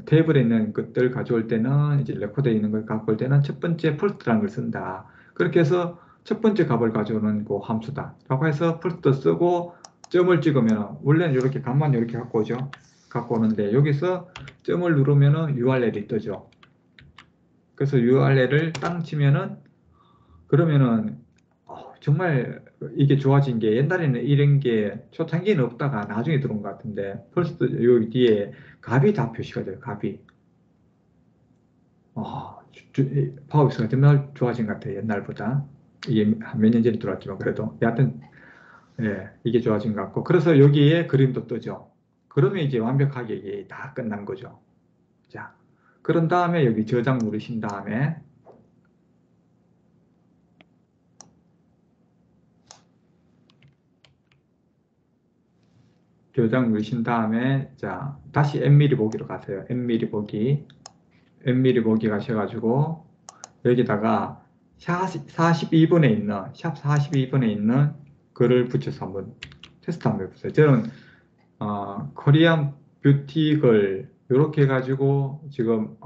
테이블에 있는 것들 가져올 때는 이제 레코드에 있는 걸 갖고 올 때는 첫 번째 first라는 걸 쓴다. 그렇게 해서 첫 번째 값을 가져오는 그 함수다. 라고 해서 first 쓰고 점을 찍으면 원래는 이렇게 값만 이렇게 갖고 오죠. 갖고 오는데 여기서 점을 누르면은 URL이 뜨죠. 그래서 URL을 땅 치면은 그러면은 정말 이게 좋아진 게 옛날에는 이런 게 초창기에는 없다가 나중에 들어온 것 같은데 벌써 여기 뒤에 값이 다 표시가 돼요. 값이. 파워비스가 정말 좋아진 것 같아요. 옛날보다. 이게 몇 년 전에 들어왔지만 그래도 여하튼 이게 좋아진 것 같고 그래서 여기에 그림도 뜨죠. 그러면 이제 완벽하게 이게 다 끝난 거죠. 자, 그런 다음에 여기 저장 누르신 다음에 자 다시 엠미리 보기로 가세요. 엠미리 보기 가셔가지고 여기다가 샵 42번에 있는 글을 붙여서 한번 테스트 한번 해보세요. 저는 코리안 뷰티걸 이렇게 해가지고 지금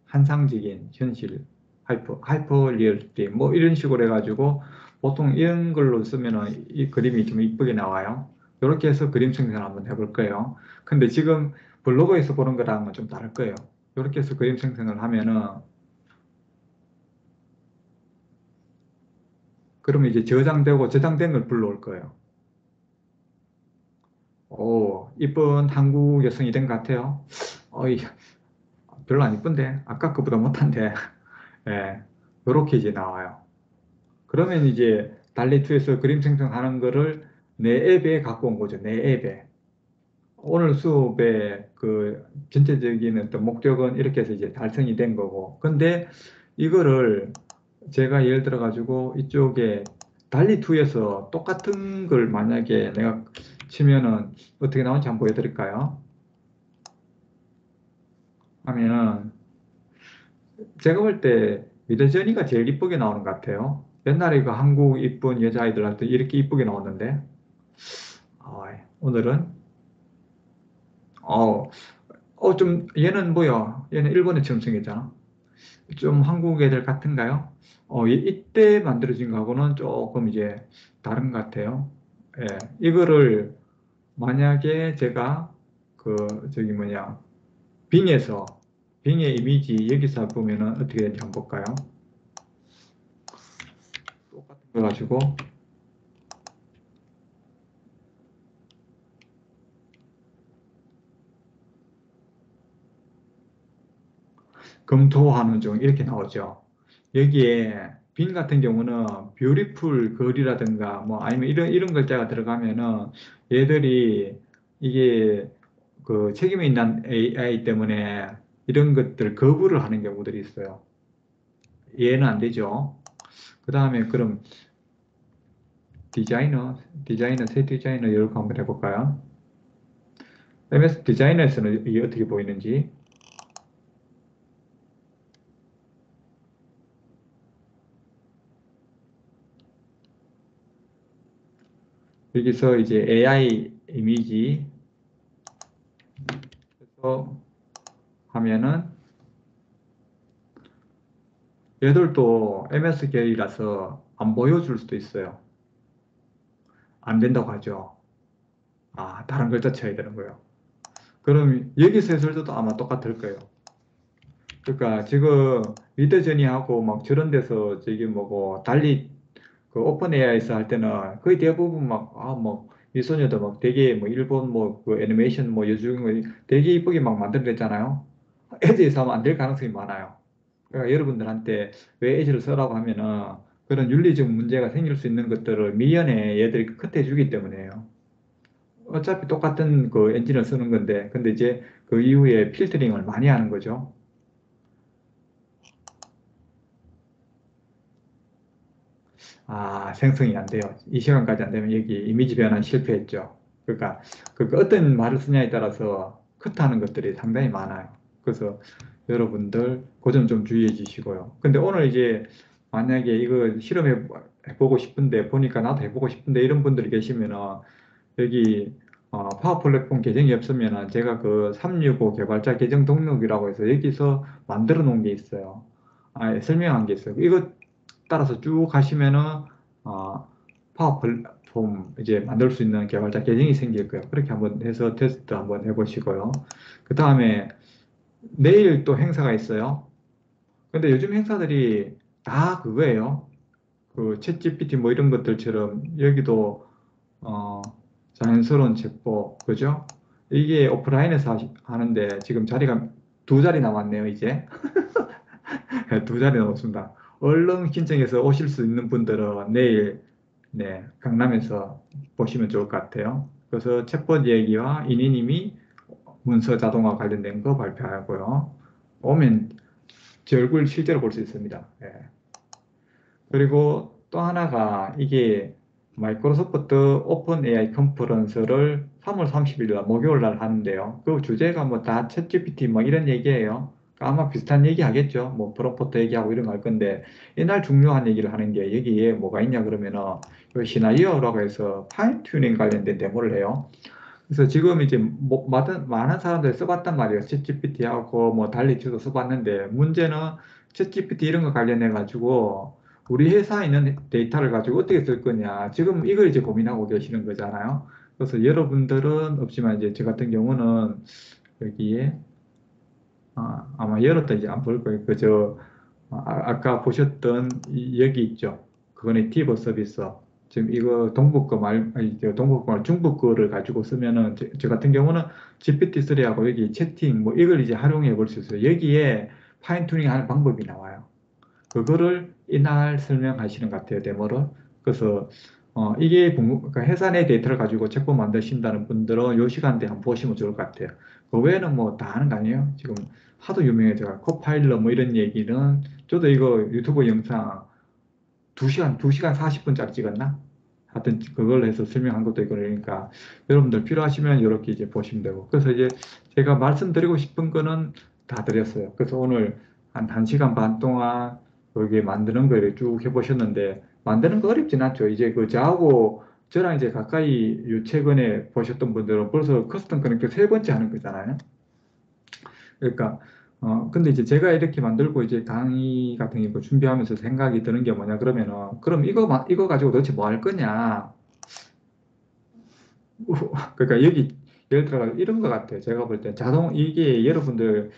환상적인 현실 하이퍼 리얼리티 뭐 이런 식으로 해가지고 보통 이런 걸로 쓰면은 이 그림이 좀 이쁘게 나와요. 이렇게 해서 그림 생성을 한번 해볼 거예요. 근데 지금 블로그에서 보는 거랑은 좀 다를 거예요. 이렇게 해서 그림 생성을 하면은 그러면 이제 저장된 걸 불러올 거예요. 오, 이쁜 한국 여성이 된 것 같아요. 별로 안 이쁜데 아까 그보다 못한데 예, 요렇게 이제 나와요. 그러면 이제 달리2에서 그림 생성하는 거를 내 앱에 갖고 온 거죠. 내 앱에. 오늘 수업의 그 전체적인 어떤 목적은 이렇게 해서 이제 달성이 된 거고. 근데 이거를 제가 예를 들어 가지고 이쪽에 달리2에서 똑같은 걸 만약에 내가 치면은 어떻게 나오는지 한번 보여드릴까요? 하면은 제가 볼 때 미드저니가 제일 이쁘게 나오는 것 같아요. 옛날에 그 한국 이쁜 여자아이들 할 때 이렇게 이쁘게 나왔는데 오늘은 좀 얘는 뭐야? 얘는 일본에 처음 생겼잖아. 좀 한국 애들 같은가요? 이때 만들어진 거하고는 조금 이제 다른 것 같아요. 예, 이거를 만약에 제가 저기 뭐냐 빙의 이미지 여기서 보면은 어떻게 되는지 한번 볼까요? 똑같은 거 가지고 검토하는 중 이렇게 나오죠. 여기에 빈 같은 경우는 뷰티풀 걸이라든가 뭐 아니면 이런 글자가 들어가면은 얘들이 이게 그 책임이 있는 AI 때문에 이런 것들 거부를 하는 경우들이 있어요. 얘는 안 되죠. 그 다음에 그럼 새 디자이너 이렇게 한번 해볼까요? MS 디자이너에서는 이게 어떻게 보이는지. 여기서 이제 AI 이미지 해서 하면은 얘들도 MS 계열이라서 안 보여줄 수도 있어요. 안 된다고 하죠. 아, 다른 글자 쳐야 되는 거예요. 그럼 여기서 했을 때도 아마 똑같을 거예요. 그러니까 지금 미드저니하고 막 저런 데서 저기 뭐고 달리 그 오픈 AI에서 할 때는 거의 대부분 뭐 미소녀도 막 되게 뭐 일본 뭐 그 애니메이션 뭐 여주인공 되게 이쁘게 막 만들어냈잖아요. 에즈에서 하면 안 될 가능성이 많아요. 그러니까 여러분들한테 왜 에즈를 써라고 하면은 그런 윤리적 문제가 생길 수 있는 것들을 미연에 얘들이 컷해 주기 때문에요. 어차피 똑같은 그 엔진을 쓰는 건데, 근데 이제 그 이후에 필터링을 많이 하는 거죠. 아, 생성이 안 돼요. 이 시간까지 안 되면 여기 이미지 변환 실패했죠. 그러니까 그 어떤 말을 쓰냐에 따라서 컷하는 것들이 상당히 많아요. 그래서 여러분들 그 점 좀 주의해 주시고요. 근데 오늘 이제 만약에 이거 실험해 보고 싶은데 보니까 나도 해보고 싶은데 이런 분들이 계시면은 여기 파워 플랫폼 계정이 없으면은 제가 그 365 개발자 계정 등록이라고 해서 여기서 만들어 놓은 게 있어요. 설명한 게 있어요. 이거 따라서 쭉 가시면은 파워 플랫폼 이제 만들 수 있는 개발자 계정이 생길 거예요. 그렇게 한번 해서 테스트 한번 해보시고요. 그 다음에 내일 또 행사가 있어요. 근데 요즘 행사들이 다 그거예요. 그 챗GPT 뭐 이런 것들처럼 여기도 어, 자연스러운 책보, 그죠? 이게 오프라인에서 하는데 지금 자리가 2자리 남았네요, 이제. 2자리 남았습니다. 얼른 신청해서 오실 수 있는 분들은 내일, 네, 강남에서 보시면 좋을 것 같아요. 그래서 챗봇 얘기와 이니님이 문서 자동화 관련된 거 발표하고요. 오면 제 얼굴 실제로 볼 수 있습니다. 예. 그리고 또 하나가 이게 마이크로소프트 오픈 AI 컨퍼런스를 3월 30일 날 목요일 날 하는데요. 그 주제가 뭐 다 챗GPT 뭐 이런 얘기예요. 그러니까 아마 비슷한 얘기 하겠죠. 뭐 프롬프트 얘기하고 이런 거 할 건데 이날 중요한 얘기를 하는 게 여기에 뭐가 있냐 그러면은 이 시나리오라고 해서 파인 튜닝 관련된 데모를 해요. 그래서 지금 이제 많은 사람들이 써봤단 말이에요. 챗GPT하고 뭐 달리치도 써봤는데 문제는 챗GPT 이런 거 관련해 가지고 우리 회사에 있는 데이터를 가지고 어떻게 쓸 거냐. 지금 이걸 이제 고민하고 계시는 거잖아요. 그래서 여러분들은 없지만 이제 저 같은 경우는 여기에 아마 열었다 이제 안 볼 거예요. 아까 보셨던 여기 있죠. 그거는 티버 서비스. 지금 이거 동북 거 중국 거를 가지고 쓰면은 저 같은 경우는 GPT-3하고 여기 채팅 뭐 이걸 이제 활용해 볼 수 있어요. 여기에 파인 튜닝 하는 방법이 나와요. 그거를 이날 설명하시는 것 같아요, 데모를. 그래서 이게 그러니까 회사 내 데이터를 가지고 책보 만드신다는 분들은 이 시간대에 한번 보시면 좋을 것 같아요. 그 외에는 뭐 다 하는 거 아니에요? 지금 하도 유명해져. 코파일럿 뭐 이런 얘기는 저도 이거 유튜브 영상 2시간 40분짜리 찍었나? 하여튼 그걸 해서 설명한 것도 있고 그러니까 여러분들 필요하시면 이렇게 이제 보시면 되고 그래서 이제 제가 말씀드리고 싶은 거는 다 드렸어요. 그래서 오늘 한 1시간 반 동안 여기 만드는 거를 쭉 해보셨는데 만드는 거 어렵진 않죠. 이제 그 저하고 저랑 이제 가까이 최근에 보셨던 분들은 벌써 커스텀 커넥터 3번째 하는 거잖아요. 그러니까 근데 이제 제가 이렇게 만들고 이제 강의 같은 거 준비하면서 생각이 드는 게 뭐냐 그러면은 그럼 이거 가지고 도대체 뭐 할 거냐. 그러니까 여기 예를 들어 이런 것 같아요. 제가 볼 때 이게 여러분들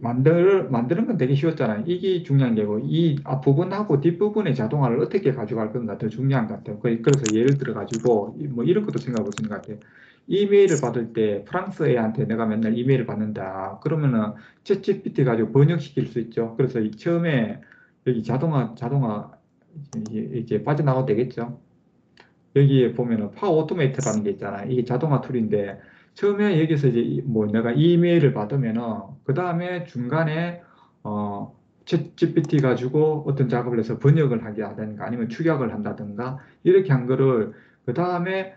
만드는 건 되게 쉬웠잖아요. 이게 중요한 게고 이 앞부분하고 뒷부분의 자동화를 어떻게 가져갈 건가 더 중요한 것 같아요. 그래서 예를 들어 가지고 뭐 이런 것도 생각해 볼 수 있는 것 같아요. 이메일을 받을 때 프랑스 애한테 내가 맨날 이메일을 받는다. 그러면은 챗GPT 가지고 번역시킬 수 있죠. 그래서 처음에 여기 자동화 이제 빠져나가도 되겠죠. 여기에 보면은 파워 오토메이트라는 게 있잖아요. 이게 자동화 툴인데 처음에 여기서 이제 뭐 내가 이메일을 받으면은 그 다음에 중간에 챗 GPT 가지고 어떤 작업을 해서 번역을 하게 하든가 아니면 축약을 한다든가 이렇게 한 거를 그 다음에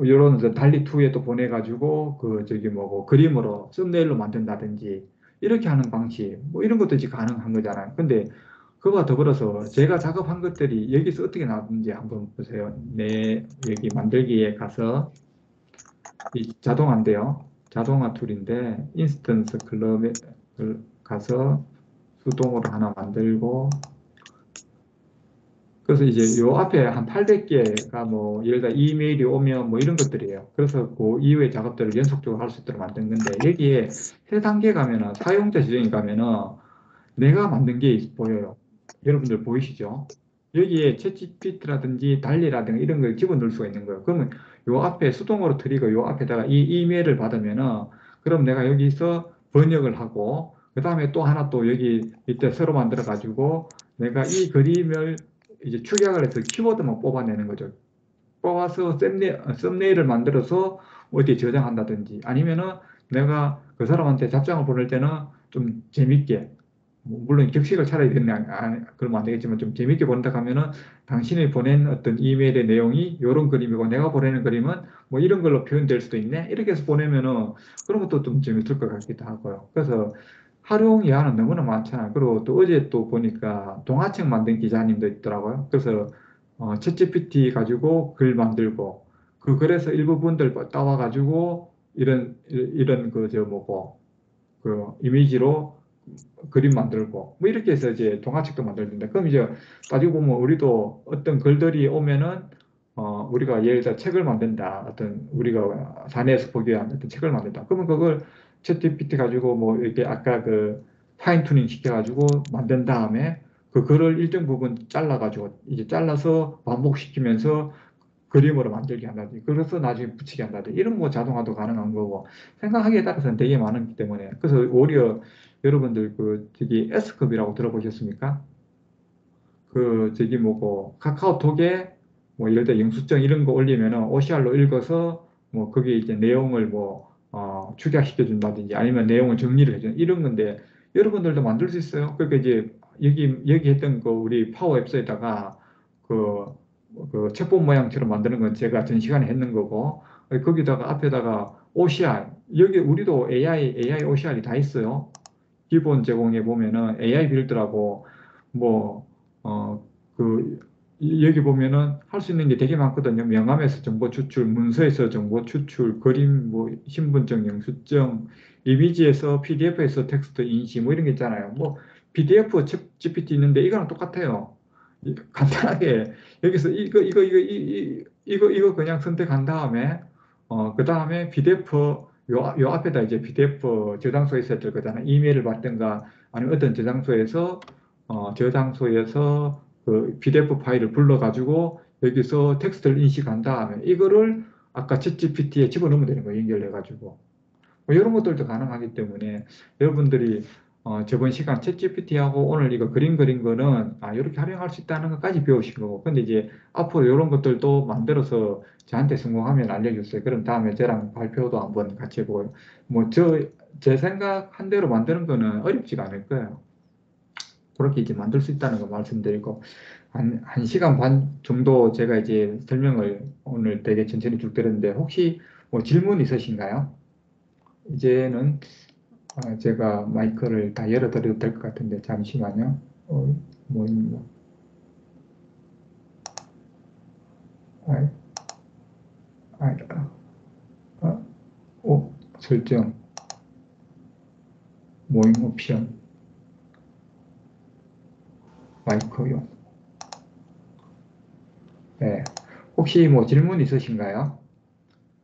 이런 달리2에 또 보내가지고 그 저기 뭐고 그림으로 썸네일로 만든다든지 이렇게 하는 방식 뭐 이런 것도 이제 가능한 거잖아요. 근데 그거와 더불어서 제가 작업한 것들이 여기서 어떻게 나왔는지 한번 보세요. 여기 만들기에 가서 이 자동화인데요. 자동화 툴인데 인스턴스 클럽에 가서 수동으로 하나 만들고 그래서 이제 요 앞에 한 800개가 뭐 예를 들어 이메일이 오면 뭐 이런 것들이에요. 그래서 그 이후의 작업들을 연속적으로 할 수 있도록 만든 건데 여기에 세 단계 가면은 사용자 지정에 가면은 내가 만든 게 보여요. 여러분들 보이시죠? 여기에 챗GPT라든지 달리라든가 이런 걸 집어넣을 수가 있는 거예요. 그러면 요 앞에 수동으로 트리거 요 앞에다가 이 이메일을 받으면은 그럼 내가 여기서 번역을 하고 그 다음에 또 하나 또 여기 밑에 새로 만들어 가지고 내가 이 그림을 이제 축약을 해서 키워드만 뽑아내는 거죠. 뽑아서 썸네일을 만들어서 어디에 저장한다든지 아니면은 내가 그 사람한테 답장을 보낼 때는 좀 재밌게 물론 격식을 차려야 되는 그러면 안 되겠지만 좀 재밌게 본다 하면은 당신이 보낸 어떤 이메일의 내용이 이런 그림이고 내가 보내는 그림은 뭐 이런 걸로 표현될 수도 있네 이렇게 해서 보내면은 그런 것도 좀 재밌을 것 같기도 하고요. 그래서 활용 예화는 너무나 많잖아요. 그리고 또 어제 또 보니까 동화책 만든 기자님도 있더라고요. 그래서 챗GPT 가지고 글 만들고 그 글에서 일부분들 따와가지고 이런 그 저 뭐고 그 이미지로 그림 만들고 뭐 이렇게 해서 이제 동화책도 만들던데 그럼 이제 따지고 보면 우리도 어떤 글들이 오면은 우리가 예를 들어 책을 만든다 어떤 우리가 사내에서 보기 위한 어떤 책을 만든다 그러면 그걸 챗GPT 가지고 뭐 이렇게 아까 그 파인 튜닝 시켜가지고 만든 다음에 그 글을 일정 부분 잘라가지고 이제 잘라서 반복시키면서 그림으로 만들게 한다든지 그래서 나중에 붙이게 한다든지 이런 뭐 자동화도 가능한 거고 생각하기에 따라서는 되게 많기 때문에 그래서 오히려 여러분들 그 저기 S컵이라고 들어보셨습니까? 그 저기 뭐고 카카오톡에 뭐 예를 들어 영수증 이런 거 올리면은 OCR로 읽어서 뭐 거기에 이제 내용을 뭐 축약시켜 준다든지 아니면 내용을 정리를 해주는 이런 건데 여러분들도 만들 수 있어요. 그러니까 이제 여기 했던 거 우리 파워 앱스에다가 그 책본 모양처럼 만드는 건 제가 전 시간에 했는 거고 거기다가 앞에다가 OCR 여기 우리도 AI OCR이 다 있어요. 기본 제공해 보면은 AI 빌드라고 뭐 그 여기 보면은 할 수 있는 게 되게 많거든요. 명함에서 정보 추출, 문서에서 정보 추출, 그림 뭐 신분증, 영수증, 이미지에서 PDF에서 텍스트 인식 뭐 이런 게 있잖아요. 뭐 PDF GPT 있는데 이거랑 똑같아요. 간단하게 여기서 이거 그냥 선택한 다음에 그 다음에 PDF 요 앞에다 이제 PDF 저장소에 있어야 될 거잖아요. 이메일을 받든가 아니면 어떤 저장소에서 그 PDF 파일을 불러가지고 여기서 텍스트를 인식한 다음에 이거를 아까 챗GPT에 집어넣으면 되는 거예요. 연결해가지고. 뭐 이런 것들도 가능하기 때문에 여러분들이 저번 시간 챗GPT하고 오늘 이거 그림 그린 거는 이렇게 활용할 수 있다는 것까지 배우신 거고 근데 이제 앞으로 이런 것들도 만들어서 저한테 성공하면 알려주세요. 그럼 다음에 저랑 발표도 한번 같이 해보고요. 뭐 제 생각한 대로 만드는 거는 어렵지가 않을 거예요. 그렇게 이제 만들 수 있다는 거 말씀드리고 한 시간 반 정도 제가 이제 설명을 오늘 되게 천천히 쭉 들었는데 혹시 뭐 질문 있으신가요? 이제는 제가 마이크를 다 열어드려도 될 것 같은데 잠시만요. 뭐, 설정, 모임 옵션, 마이크용. 네. 혹시 뭐 질문 있으신가요?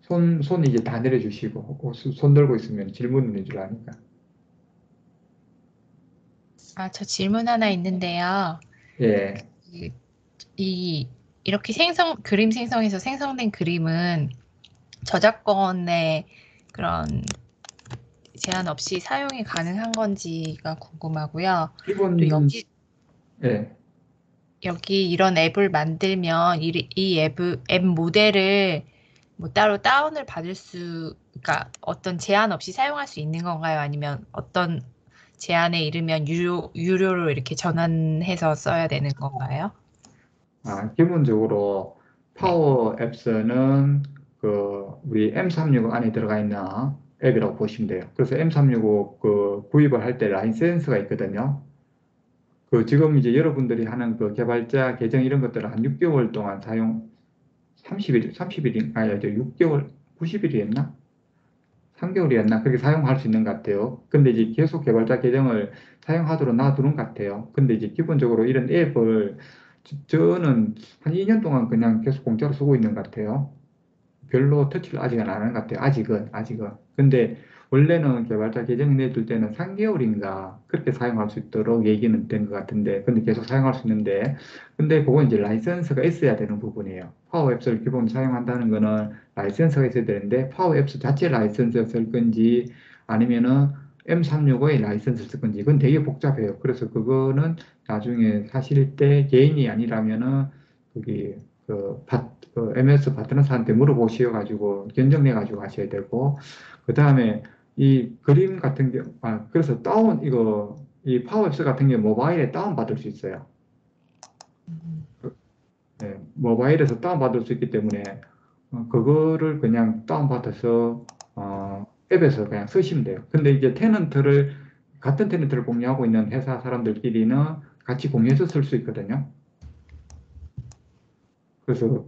손 이제 다 내려주시고 손 들고 있으면 질문 있는 줄 아니까. 저 질문 하나 있는데요. 예. 이렇게 그림 생성해서 생성된 그림은 저작권의 그런 제한 없이 사용이 가능한 건지가 궁금하고요. 기본, 또 예, 여기 이런 앱을 만들면 이 앱 모델을 뭐 따로 다운을 받을 그러니까 어떤 제한 없이 사용할 수 있는 건가요? 아니면 어떤 제한에 이르면 유료로 이렇게 전환해서 써야 되는 건가요? 기본적으로 파워 앱스는 우리 M365 안에 들어가 있는 앱이라고 보시면 돼요. 그래서 M365 구입을 할 때 라이센스가 있거든요. 지금 이제 여러분들이 하는 개발자 계정 이런 것들을 한 6개월 동안 30일, 아니, 6개월, 90일이었나? 3개월이었나? 그렇게 사용할 수 있는 것 같아요. 근데 이제 계속 개발자 계정을 사용하도록 놔두는 것 같아요. 근데 이제 기본적으로 이런 앱을 저는 한 2년 동안 그냥 계속 공짜로 쓰고 있는 것 같아요. 별로 터치를 아직은 안 하는 것 같아요. 아직은. 근데 원래는 개발자 계정 내줄 때는 3개월인가 그렇게 사용할 수 있도록 얘기는 된 것 같은데, 근데 계속 사용할 수 있는데, 근데 그건 이제 라이선스가 있어야 되는 부분이에요. 파워 앱스를 기본 사용한다는 거는 라이선스가 있어야 되는데, 파워 앱스 자체 라이선스를 쓸 건지 아니면은 M365의 라이선스를 쓸 건지, 그건 되게 복잡해요. 그래서 그거는 나중에 사실 때 개인이 아니라면은 거기 MS 파트너스한테 물어보셔가지고 견적내가지고 하셔야 되고, 그 다음에 이 그림 같은 그래서 이 파워앱스 같은 게 모바일에 다운받을 수 있어요. 네, 모바일에서 다운받을 수 있기 때문에 그거를 그냥 다운받아서 앱에서 그냥 쓰시면 돼요. 근데 이제 같은 테넌트를 공유하고 있는 회사 사람들끼리는 같이 공유해서 쓸 수 있거든요. 그래서